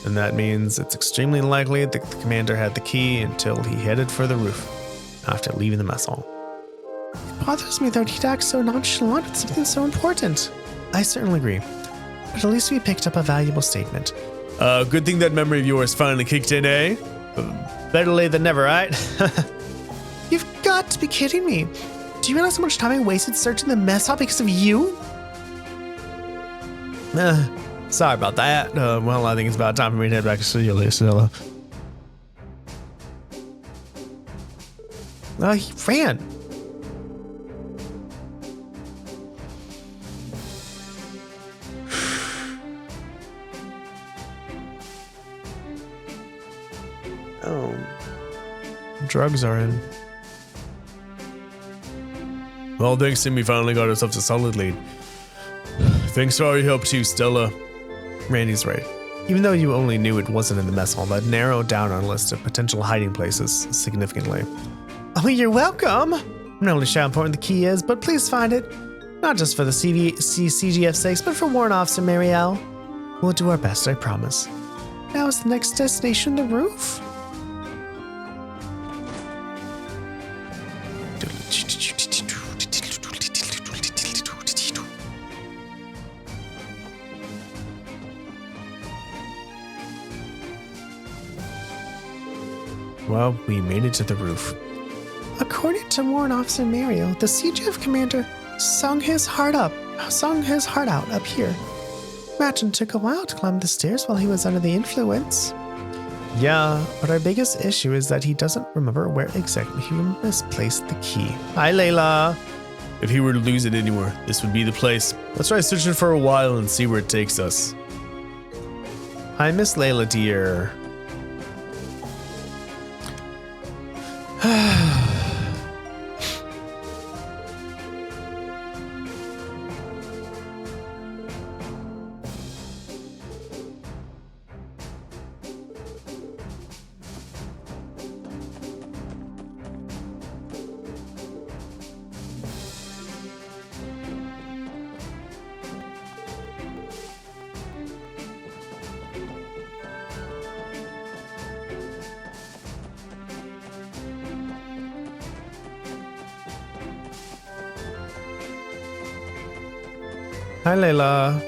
And that means it's extremely likely that the commander had the key until he headed for the roof after leaving the mess hall. It bothers me that he'd act so nonchalant with something so important. I certainly agree. But at least we picked up a valuable statement. Good thing that memory of yours finally kicked in, eh? Better late than never, right? You've got to be kidding me. Do you realize how much time I wasted searching the mess hall because of you? Sorry about that. Well, I think it's about time for me to head back to see you, Stella. He ran. Oh, drugs are in. Well, thanks to me finally got ourselves a solid lead. Thanks for all your help too, Stella. Randy's right. Even though you only knew it wasn't in the mess hall, that narrowed down our list of potential hiding places significantly. Oh, you're welcome. I'm not really sure how important the key is, but please find it. Not just for the CGF's sakes, but for Warrant Officer Marielle. We'll do our best, I promise. Now is the next destination the roof? Well, we made it to the roof. According to Warrant Officer Mario, the CGF commander sung his heart out up here. Imagine took a while to climb the stairs while he was under the influence. Yeah, but our biggest issue is that he doesn't remember where exactly he misplaced the key. Hi, Layla. If he were to lose it anywhere, this would be the place. Let's try searching for a while and see where it takes us. Hi, Miss Layla, dear. Hi, Layla.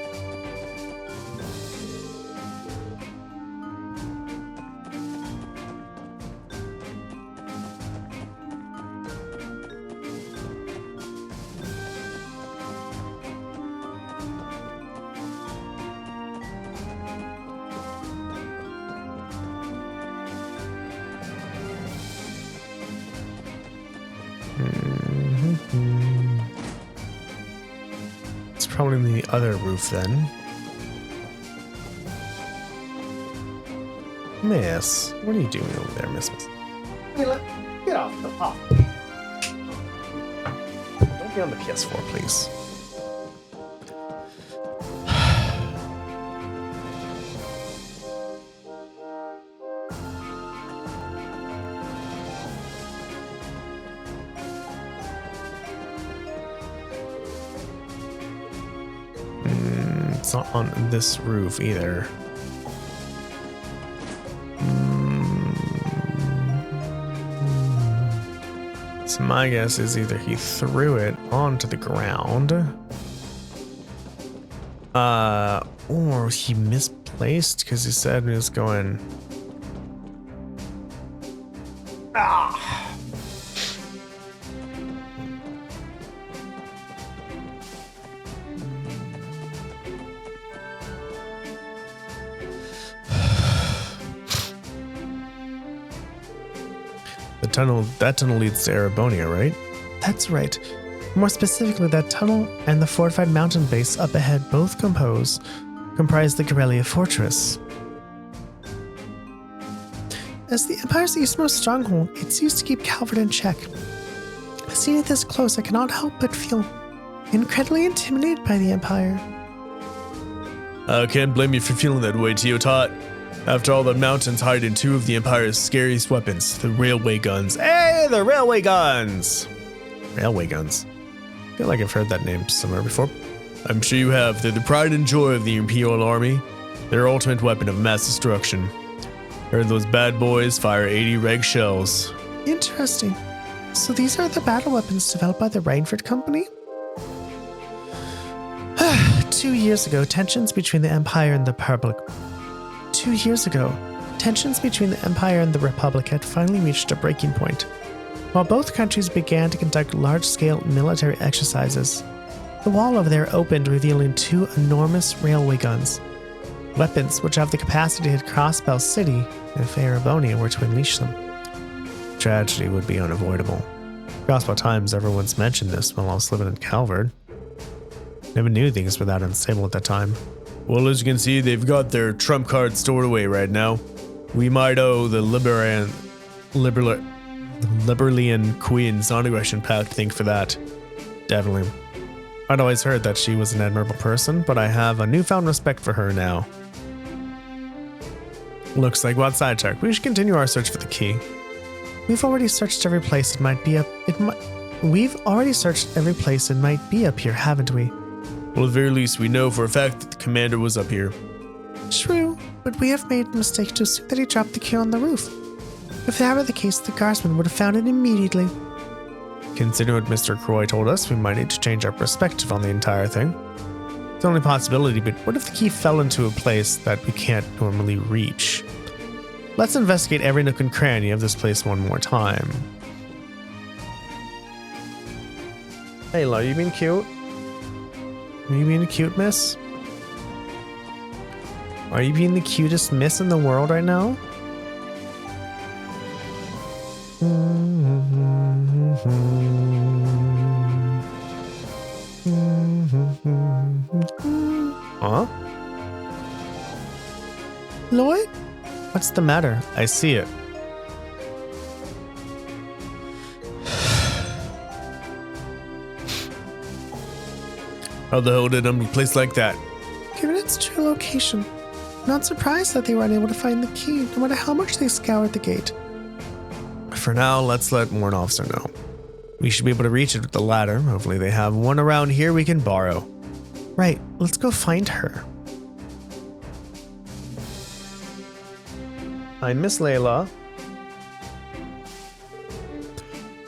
It's probably in the other roof then. Miss, what are you doing over there, Miss? Get off the pot. Don't be on the PS4, please. It's not on this roof either. So my guess is either he threw it onto the ground, or he misplaced because he said he was going. That tunnel leads to Erebonia, right? That's right. More specifically, that tunnel and the fortified mountain base up ahead both comprise the Corellia Fortress. As the Empire's eastmost stronghold, it's used to keep Calvert in check. Seeing it this close, I cannot help but feel incredibly intimidated by the Empire. I can't blame you for feeling that way, Teotot. After all, the mountains hide in two of the Empire's scariest weapons, the railway guns. Hey, the railway guns! Railway guns. I feel like I've heard that name somewhere before. I'm sure you have. They're the pride and joy of the Imperial Army. Their ultimate weapon of mass destruction. Heard those bad boys fire 80 reg shells. Interesting. So these are the battle weapons developed by the Rainford Company? 2 years ago, tensions between the Empire and the Republic. 2 years ago, tensions between the Empire and the Republic had finally reached a breaking point. While both countries began to conduct large-scale military exercises, the wall over there opened, revealing 2 enormous railway guns. Weapons which have the capacity to hit Crossbell City if Erebonia were to unleash them. Tragedy would be unavoidable. Crossbell times everyone's mentioned this while I was living in Calvert. Never knew things were that unstable at that time. Well, as you can see, they've got their trump card stored away right now. We might owe the Liberalian Queen's non-aggression pact thing for that. Definitely. I'd always heard that she was an admirable person, but I have a newfound respect for her now. Looks like we're sidetracked. We should continue our search for the key. We've already searched every place it might be up. We've already searched every place it might be up here, haven't we? Well, at the very least, we know for a fact that the commander was up here. True, but we have made a mistake to assume that he dropped the key on the roof. If that were the case, the guardsman would have found it immediately. Considering what Mr. Croy told us, we might need to change our perspective on the entire thing. It's the only possibility, but what if the key fell into a place that we can't normally reach? Let's investigate every nook and cranny of this place one more time. Hey, Lo, you being cute? Are you being a cute miss? Are you being the cutest miss in the world right now? Huh? Lloyd? What's the matter? I see it. How the hell did a place like that? Given its true location, I'm not surprised that they were unable to find the key, no matter how much they scoured the gate. For now, let's let Warrant Officer know. We should be able to reach it with the ladder. Hopefully they have one around here we can borrow. Right, let's go find her. Hi, Miss Layla.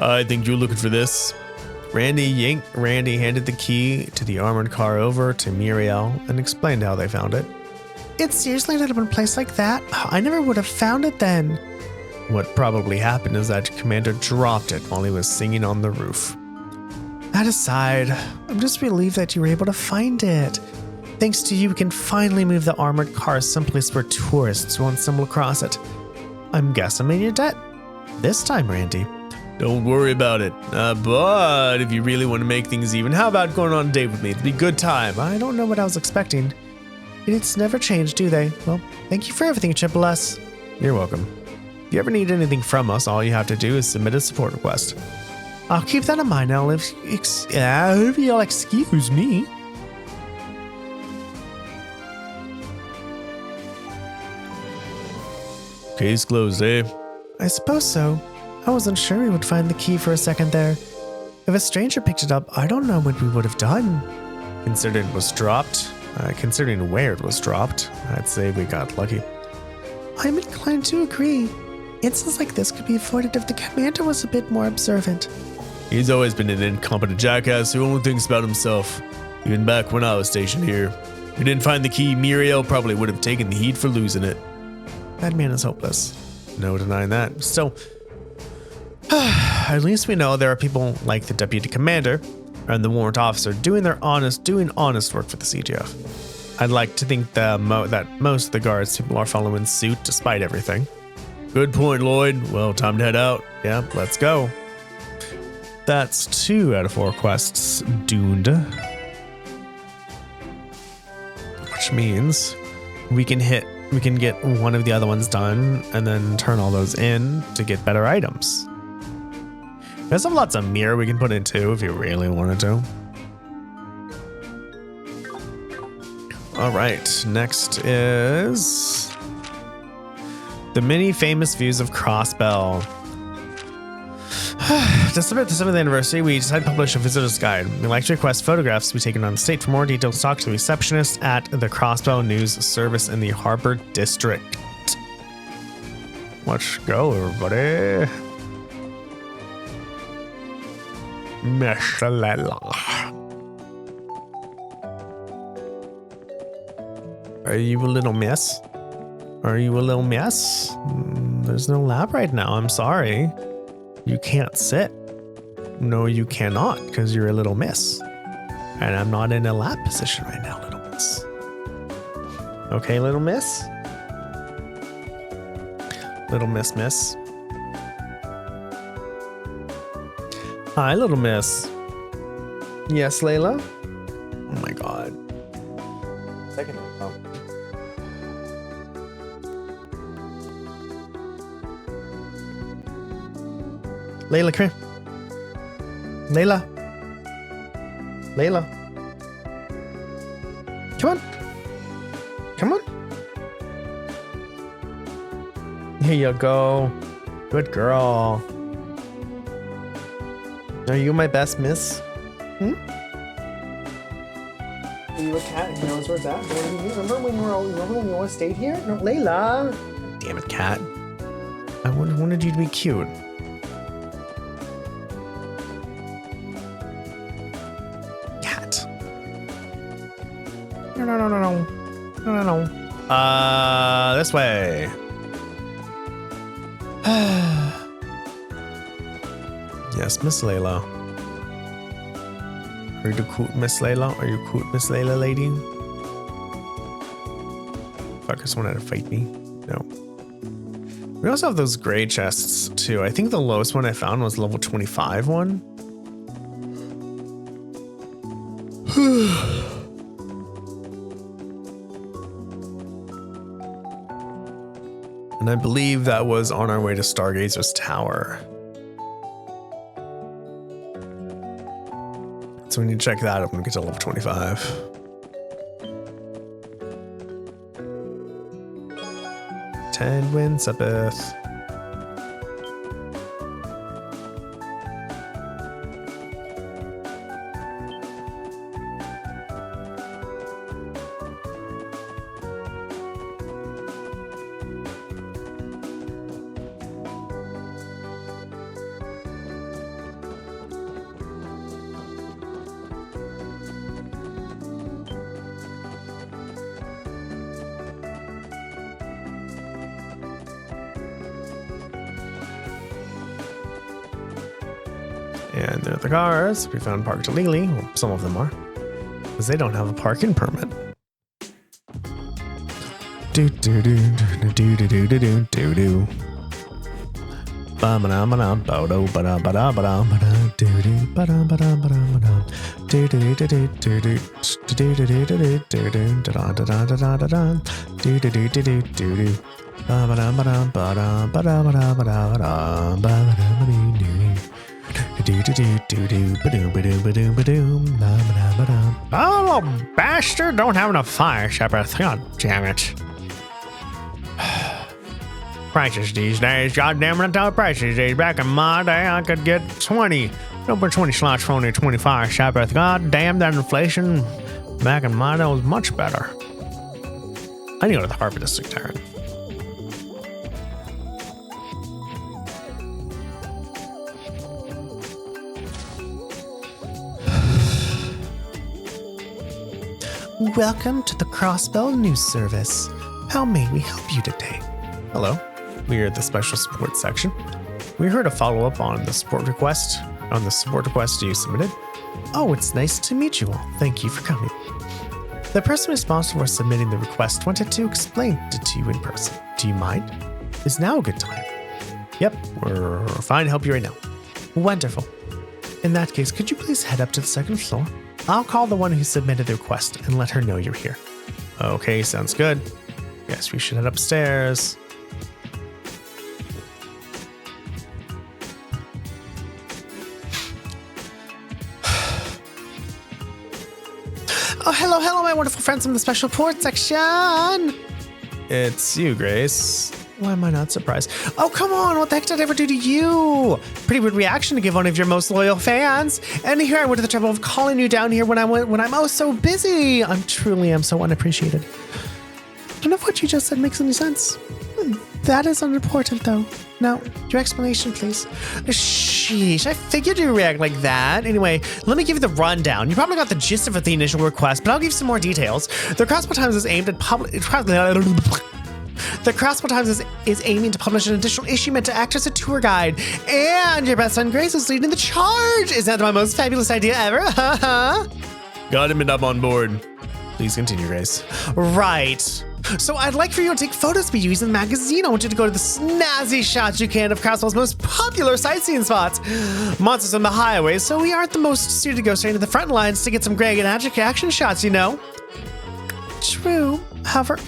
I think you're looking for this. Randy handed the key to the armored car over to Muriel and explained how they found it. It's seriously ended up in a place like that? I never would have found it then. What probably happened is that Commander dropped it while he was singing on the roof. That aside, I'm just relieved that you were able to find it. Thanks to you, we can finally move the armored car someplace where tourists won't stumble across it. I'm guessing in your debt. This time, Randy. Don't worry about it. But if you really want to make things even, how about going on a date with me? It'd be a good time. I don't know what I was expecting. Idiots never change, do they? Well, thank you for everything, Triple S. You're welcome. If you ever need anything from us, all you have to do is submit a support request. I'll keep that in mind now if you'll excuse me. Case closed, eh? I suppose so. I wasn't sure we would find the key for a second there. If a stranger picked it up, I don't know what we would have done. Considering it was dropped, considering where it was dropped, I'd say we got lucky. I'm inclined to agree. Instances like this could be avoided if the commander was a bit more observant. He's always been an incompetent jackass who only thinks about himself. Even back when I was stationed here. If we didn't find the key, Muriel probably would have taken the heat for losing it. That man is hopeless. No denying that. So, at least we know there are people like the deputy commander and the warrant officer doing honest work for the CGF. I'd like to think that most of the guards people are following suit despite everything. Good point, Lloyd. Well, time to head out. Yeah, let's go. That's 2 out of 4 quests doomed. Which means we can get one of the other ones done and then turn all those in to get better items. There's some lots of mirror we can put in too if you really wanted to. All right, next is the many famous views of Crossbell. To celebrate the 7th anniversary, we decided to publish a visitor's guide. We'd like to request photographs to be taken on the state. For more details, talk to the receptionist at the Crossbell News Service in the Harbor District. Let's go, everybody. Meshalela. Are you a little miss? Are you a little miss? There's no lab right now. I'm sorry. You can't sit. No, you cannot, because you're a little miss. And I'm not in a lap position right now, little miss. Okay, little miss? Little miss. Hi, little miss. Yes, Layla? Oh my god. Second oh. Layla, come here. Layla. Come on. Come on. Here you go. Good girl. Are you my best miss? Are you a cat who knows where it's at? Remember when you all stayed here? No, Layla. Damn it, cat. I wanted you to be cute. No. This way. Yes, Miss Layla. Are you cute, Miss Layla? Are you cute, Miss Layla, lady? Fuckers wanted to fight me. No. We also have those gray chests, too. I think the lowest one I found was level 25 one. And I believe that was on our way to Stargazer's Tower. So we need to check that up when we get to level 25. Tedwin Sepith. And they're the cars we found parked illegally. Well, some of them are, because they don't have a parking permit. Do do do do do do do do do do. Ba ba da ba da ba do ba da ba da ba da ba da do do ba da ba da ba da ba da do do do do do do do do do do do do da da da da da da da do do do do do do do ba ba da ba da ba da ba da ba da ba da ba da ba da ba do do do do do do ba do ba do ba do ba do ba da ba da. Oh, bastard! Don't have enough fire, Shepard. God damn it. Prices these days, goddamn it, I prices these days. Back in my day, I could get 20. Over 20 slots for only 25 Shepard. God damn that inflation. Back in my day was much better. I need to go to the Harvard District, Taryn. Welcome to the Crossbell News Service. How may we help you today? Hello. We are at the special support section. We heard a follow-up on the support request you submitted. Oh, it's nice to meet you all. Thank you for coming. The person responsible for submitting the request wanted to explain it to you in person. Do you mind? Is now a good time? Yep, we're fine to help you right now. Wonderful. In that case, could you please head up to the second floor? I'll call the one who submitted the request and let her know you're here. Okay, sounds good. Yes, we should head upstairs. Oh, hello, my wonderful friends from the special port section. It's you, Grace. Why am I not surprised? Oh, come on. What the heck did I ever do to you? Pretty weird reaction to give one of your most loyal fans. And here I went to the trouble of calling you down here when I'm oh so busy. I'm so unappreciated. None of what you just said makes any sense. That is unimportant, though. Now, your explanation, please. Sheesh, I figured you'd react like that. Anyway, let me give you the rundown. You probably got the gist of the initial request, but I'll give you some more details. The Crossbell Times is aimed at The Crossbell Times is aiming to publish an additional issue meant to act as a tour guide. And your best friend Grace is leading the charge. Is that my most fabulous idea ever? Got him and I'm on board. Please continue, Grace. Right. So I'd like for you to take photos of you using the magazine. I want you to go to the snazzy shots you can of Crossbell's most popular sightseeing spots. Monsters on the highway, so we aren't the most suited to go straight to the front lines to get some Greg and action shots, you know? True. However,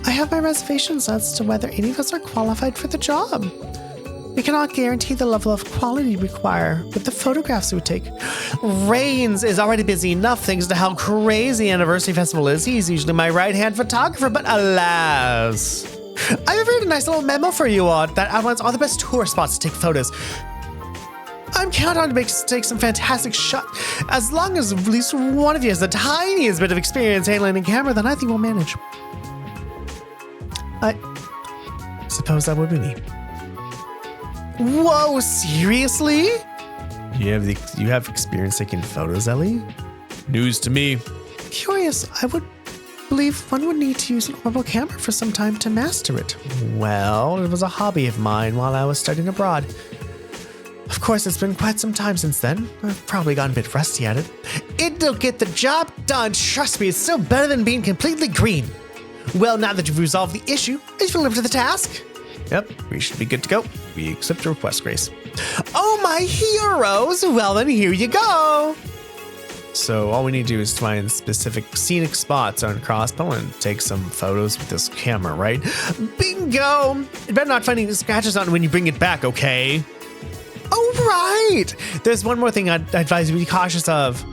I have my reservations as to whether any of us are qualified for the job. We cannot guarantee the level of quality you require with the photographs we take. Rains is already busy enough thanks to how crazy Anniversary Festival is. He's usually my right-hand photographer, but alas. I've written a nice little memo for you all that outlines all the best tourist spots to take photos. I'm counting on to take some fantastic shots. As long as at least one of you has the tiniest bit of experience handling a camera, then I think we'll manage. I suppose that would be me. Whoa, seriously? You have experience taking photos, Ellie? News to me. Curious, I would believe one would need to use an mobile camera for some time to master it. Well, it was a hobby of mine while I was studying abroad. Of course, it's been quite some time since then. I've probably gotten a bit rusty at it. It'll get the job done, trust me, it's still better than being completely green. Well, now that you've resolved the issue, are you feeling up to the task? Yep, we should be good to go. We accept your request, Grace. Oh, my heroes! Well, then here you go! So all we need to do is find specific scenic spots on Crossbell and take some photos with this camera, right? Bingo! You better not find any scratches on it when you bring it back, okay? Oh, right! There's one more thing I'd advise you to be cautious of.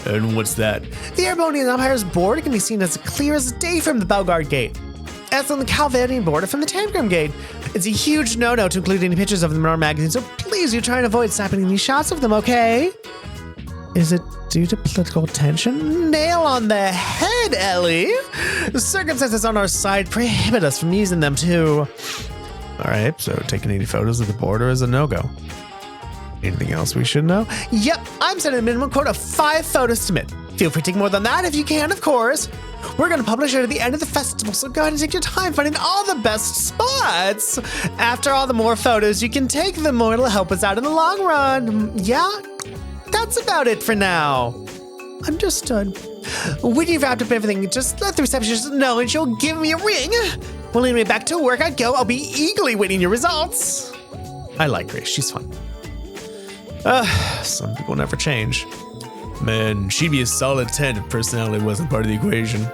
And what's that? The Airbonian Empire's border can be seen as clear as day from the Bellguard Gate. As on the Calvedian border from the Tangram Gate. It's a huge no-no to include any pictures of them in our magazine, so please do try and avoid snapping any shots of them, okay? Is it due to political tension? Nail on the head, Ellie! The circumstances on our side prohibit us from using them too. All right, so taking any photos of the border is a no-go. Anything else we should know? Yep, I'm setting a minimum quote of 5 photos to submit. Feel free to take more than that if you can, of course. We're going to publish it at the end of the festival, so go ahead and take your time finding all the best spots. After all, the more photos you can take, the more it'll help us out in the long run. Yeah, that's about it for now. Understood. When you've wrapped up everything, just let the receptionist know and she'll give me a ring. When I get back to work, I'd go. I'll be eagerly waiting your results. I like Grace. She's fun. Some people never change. Man, she'd be a solid 10 if personality wasn't part of the equation.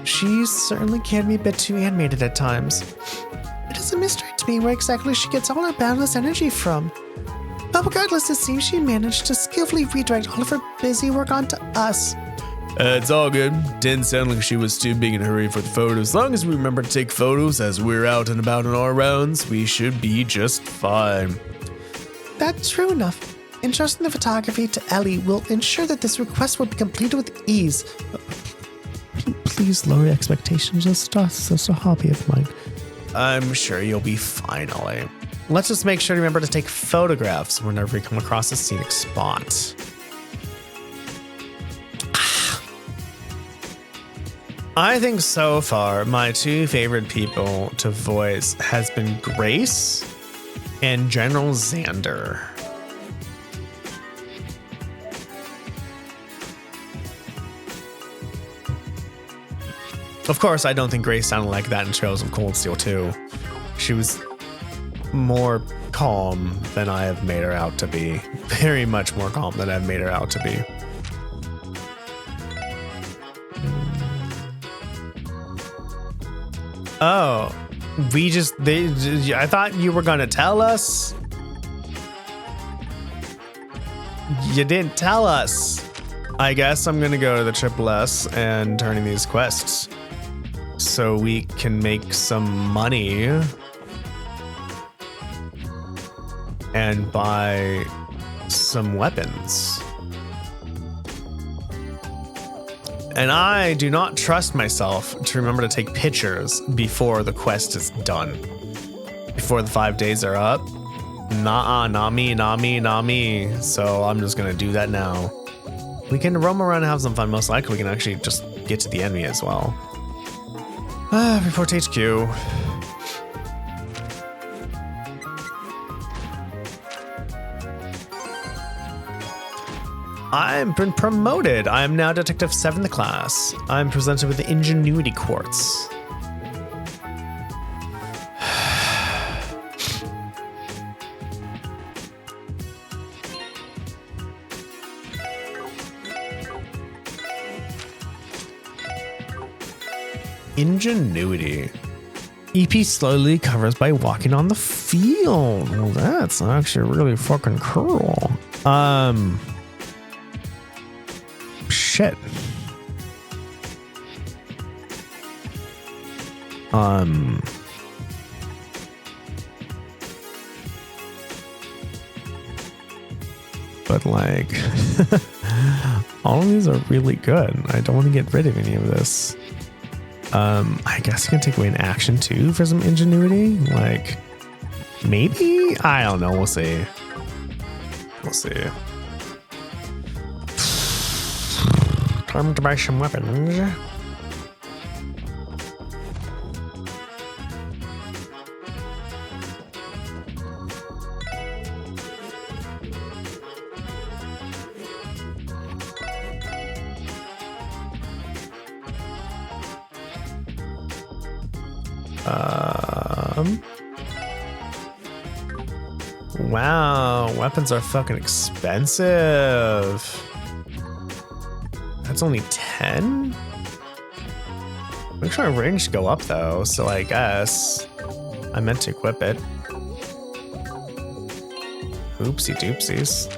She certainly can be a bit too animated at times. It is a mystery to me where exactly she gets all her boundless energy from. But regardless, it seems she managed to skillfully redirect all of her busy work onto us. It's all good. Didn't sound like she was too big in a hurry for the photos. As long as we remember to take photos as we're out and about on our rounds, we should be just fine. That's true enough. Entrusting the photography to Ellie will ensure that this request will be completed with ease. Please lower your expectations. It's just a hobby of mine. I'm sure you'll be fine, Ellie. Let's just make sure to remember to take photographs whenever we come across a scenic spot. I think so far my two favorite people to voice has been Grace and General Xander. Of course, I don't think Grace sounded like that in Trails of Cold Steel 2. She was more calm than I have made her out to be. Very much more calm than I've made her out to be. Oh, I thought you were gonna tell us. You didn't tell us. I guess I'm gonna go to the Triple S and turn in these quests so we can make some money and buy some weapons. And I do not trust myself to remember to take pictures before the quest is done. Before the 5 days are up. Nah, not me. So I'm just gonna do that now. We can roam around and have some fun. Most likely we can actually just get to the enemy as well. Report to HQ. I've been promoted. I am now Detective 7th class. I'm presented with the Ingenuity Quartz. Ingenuity. EP slowly covers by walking on the field. Well, that's actually really fucking cool. Shit. But like, all of these are really good. I don't want to get rid of any of this. I guess I can take away an action too for some ingenuity. Like, maybe? I don't know. We'll see. We'll see. Time to buy some weapons. Wow, weapons are fucking expensive. That's only 10? Makes my range go up though, so I guess I meant to equip it. Oopsie doopsies.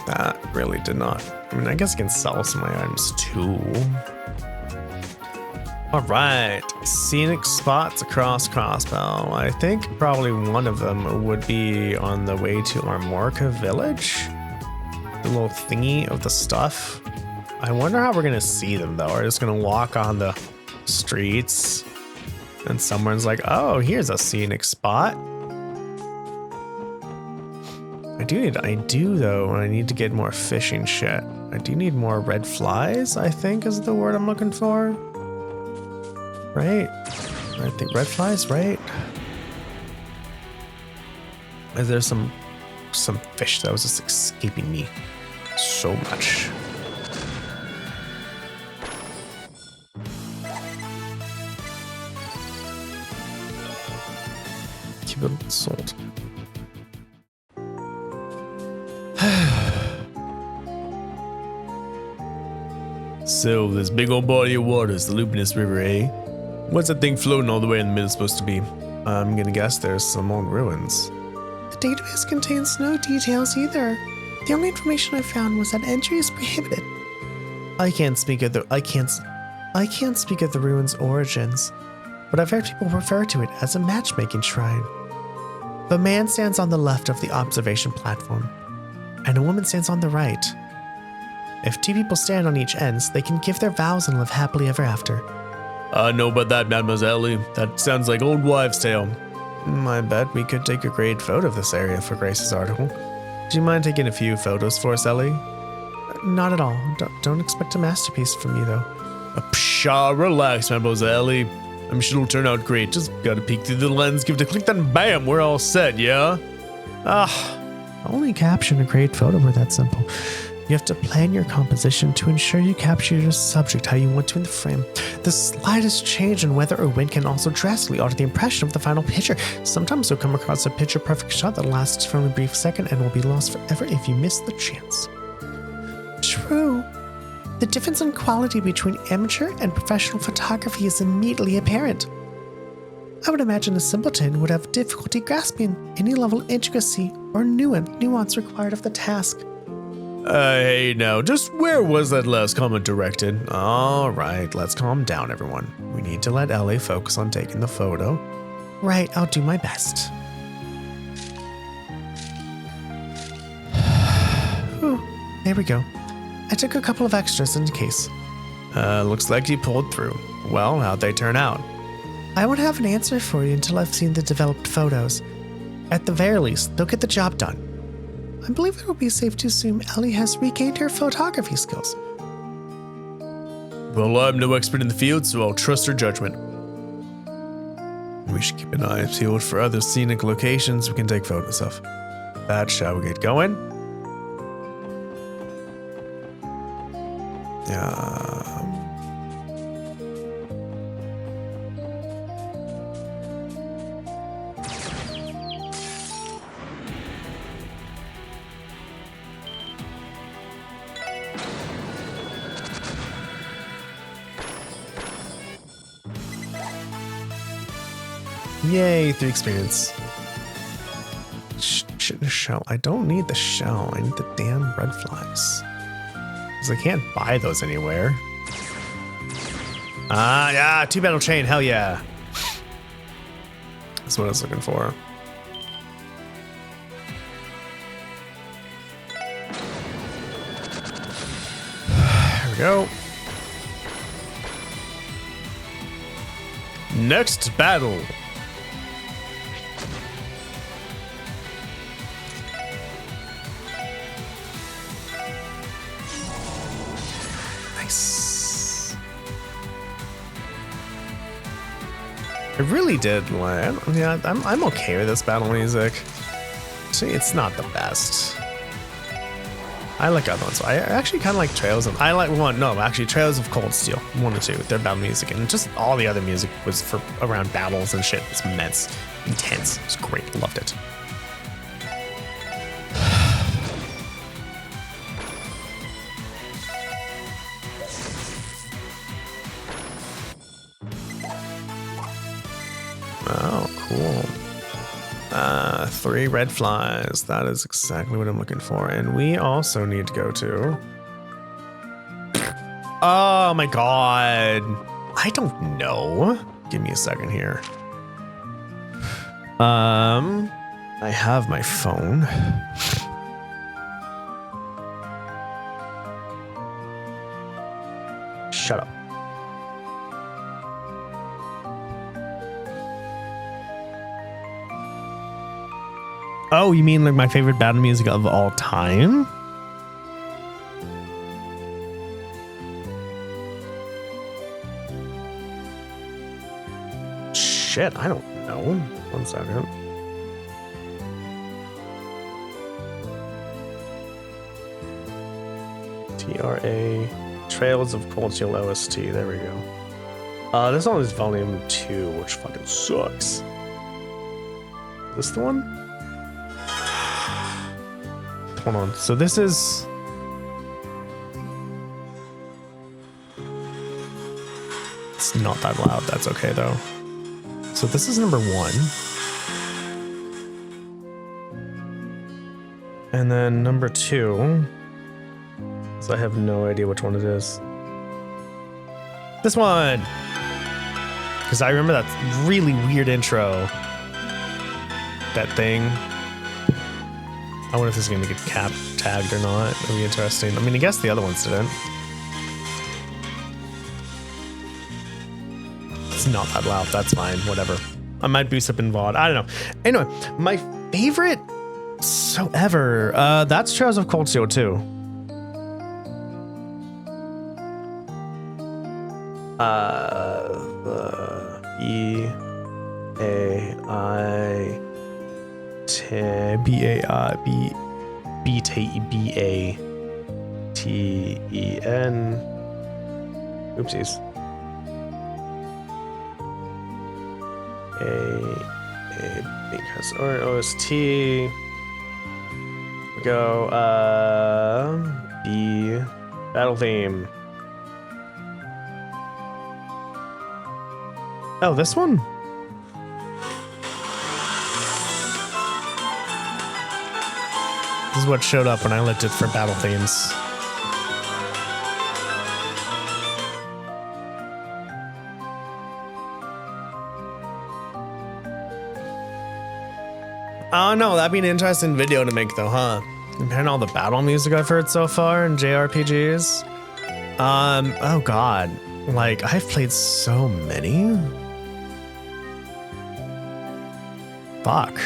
That really did not. I mean, I guess I can sell some of my items too. All right, scenic spots across Crossbell. I think probably one of them would be on the way to Armorca Village. The little thingy of the stuff. I wonder how we're gonna see them though. We're just gonna walk on the streets and someone's like, oh, here's a scenic spot. I do though. I need to get more fishing shit. I do need more red flies, I think is the word I'm looking for. Right? I think red flies, right? Is there some fish that was just escaping me so much? Keep it sold. So, this big old body of water is the Lupinus River, eh? What's that thing floating all the way in the middle supposed to be? I'm gonna guess there's some old ruins. The database contains no details either. The only information I found was that entry is prohibited. I can't speak of the ruins' origins, but I've heard people refer to it as a matchmaking shrine. The man stands on the left of the observation platform, and a woman stands on the right. If two people stand on each ends, they can give their vows and live happily ever after. I know about that, Mademoiselle. That sounds like old wives' tale. I bet we could take a great photo of this area for Grace's article. Do you mind taking a few photos for us, Ellie? Not at all. Don't expect a masterpiece from me, though. Pshaw, relax, Mademoiselle. I'm sure it'll turn out great. Just gotta peek through the lens, give it a click, then bam, we're all set, yeah? Only capturing a great photo were that simple. You have to plan your composition to ensure you capture your subject how you want to in the frame. The slightest change in weather or wind can also drastically alter the impression of the final picture. Sometimes you'll come across a picture-perfect shot that lasts for only a brief second and will be lost forever if you miss the chance. True. The difference in quality between amateur and professional photography is immediately apparent. I would imagine a simpleton would have difficulty grasping any level of intricacy or nuance required of the task. Hey now, just where was that last comment directed? All right, let's calm down, everyone. We need to let Ellie focus on taking the photo. Right, I'll do my best. Whew, there we go. I took a couple of extras in case. Looks like you pulled through. Well, how'd they turn out? I won't have an answer for you until I've seen the developed photos. At the very least, they'll get the job done. I believe it will be safe to assume Ellie has regained her photography skills. Well, I'm no expert in the field, so I'll trust her judgment. We should keep an eye peeled for other scenic locations we can take photos of. That shall we get going? Yay, 3 experience. Shell. I don't need the shell. I need the damn red flies. Because I can't buy those anywhere. Yeah, 2 battle chain. Hell yeah. That's what I was looking for. Here we go. Next battle. I really did like. Yeah, I'm okay with this battle music. See, it's not the best. I like other ones. I actually kind of like Trails of. I like one. No, actually, Trails of Cold Steel 1 and 2. Their battle music, and just all the other music was for around battles and shit. It's immense, intense. It's great. Loved it. Oh, cool. 3 red flies. That is exactly what I'm looking for. And we also need to go to... Oh my god. I don't know. Give me a second here. I have my phone. Shut up. Oh, you mean like my favorite battle music of all time? shit, I don't know. 1 second. TRA Trails of Cold Steel OST. There we go. This one is volume 2, which fucking sucks. Is this the one? Hold on. So this is. It's not that loud. That's okay though. So this is number 1. And then number 2. So I have no idea which one it is. This one! Because I remember that really weird intro. That thing. I wonder if this is going to get tagged or not. It'll be interesting. I mean, I guess the other ones didn't. It's not that loud. That's fine. Whatever. I might boost up in VOD. I don't know. Anyway, my favorite so ever. That's Trails of Cold Steel 2. B-A-I-T-E-N. Oopsies. Because or OST. We go B battle theme. Oh, this one? This is what showed up when I looked it for battle themes. Oh no, that'd be an interesting video to make though, huh? Comparing all the battle music I've heard so far in JRPGs. Oh god. Like, I've played so many. Fuck.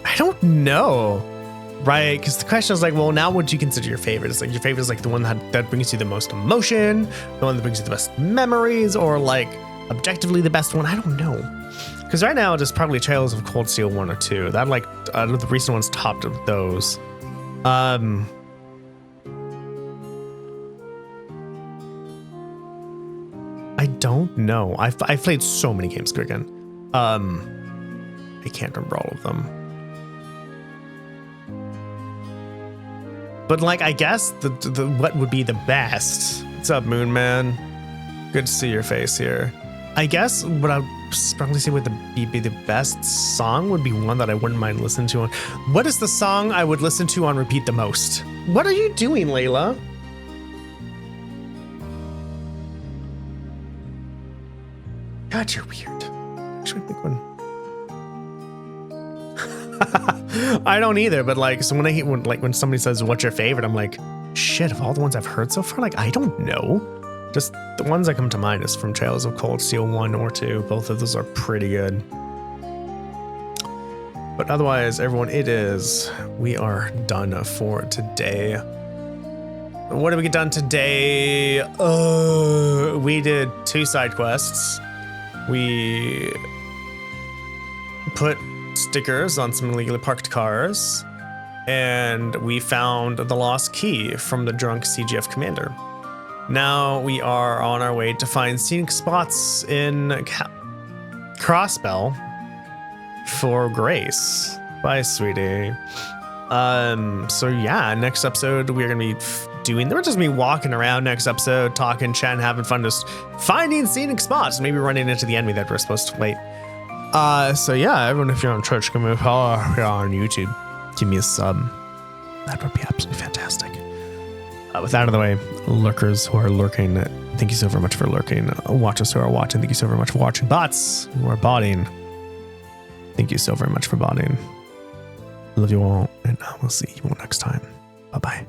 I don't know. Right? Because the question is like, well, now what do you consider your favorite? It's like your favorite is like the one that brings you the most emotion, the one that brings you the best memories, or like objectively the best one. I don't know. Because right now, it's probably Trails of Cold Steel 1 or 2. That like the recent ones topped those. I don't know. I've played so many games, Griggin. I can't remember all of them. But like, I guess the what would be the best? What's up, Moon Man? Good to see your face here. I guess what I would probably say would be the best song would be one that I wouldn't mind listening to on. What is the song I would listen to on repeat the most? What are you doing, Layla? God, you're weird. Actually, pick one. I don't either, but like, so when somebody says, what's your favorite? I'm like, shit, of all the ones I've heard so far, like, I don't know. Just the ones that come to mind is from Trails of Cold Steel 1 or 2. Both of those are pretty good. But otherwise, everyone, we are done for today. What did we get done today? We did 2 side quests. We put stickers on some illegally parked cars, and we found the lost key from the drunk CGF commander. Now we are on our way to find scenic spots in Crossbell for Grace. Bye, sweetie. So yeah, next episode we're gonna be we're just gonna be walking around next episode, talking, chatting, having fun, just finding scenic spots, maybe running into the enemy that we're supposed to fight. So yeah, everyone, if you're on Twitch, come if you're on YouTube, give me a sub. That would be absolutely fantastic. With that out of the way, lurkers who are lurking, thank you so very much for lurking. Watchers who are watching, thank you so very much for watching. Bots who are botting, thank you so very much for botting. Love you all, and I will see you all next time. Bye-bye.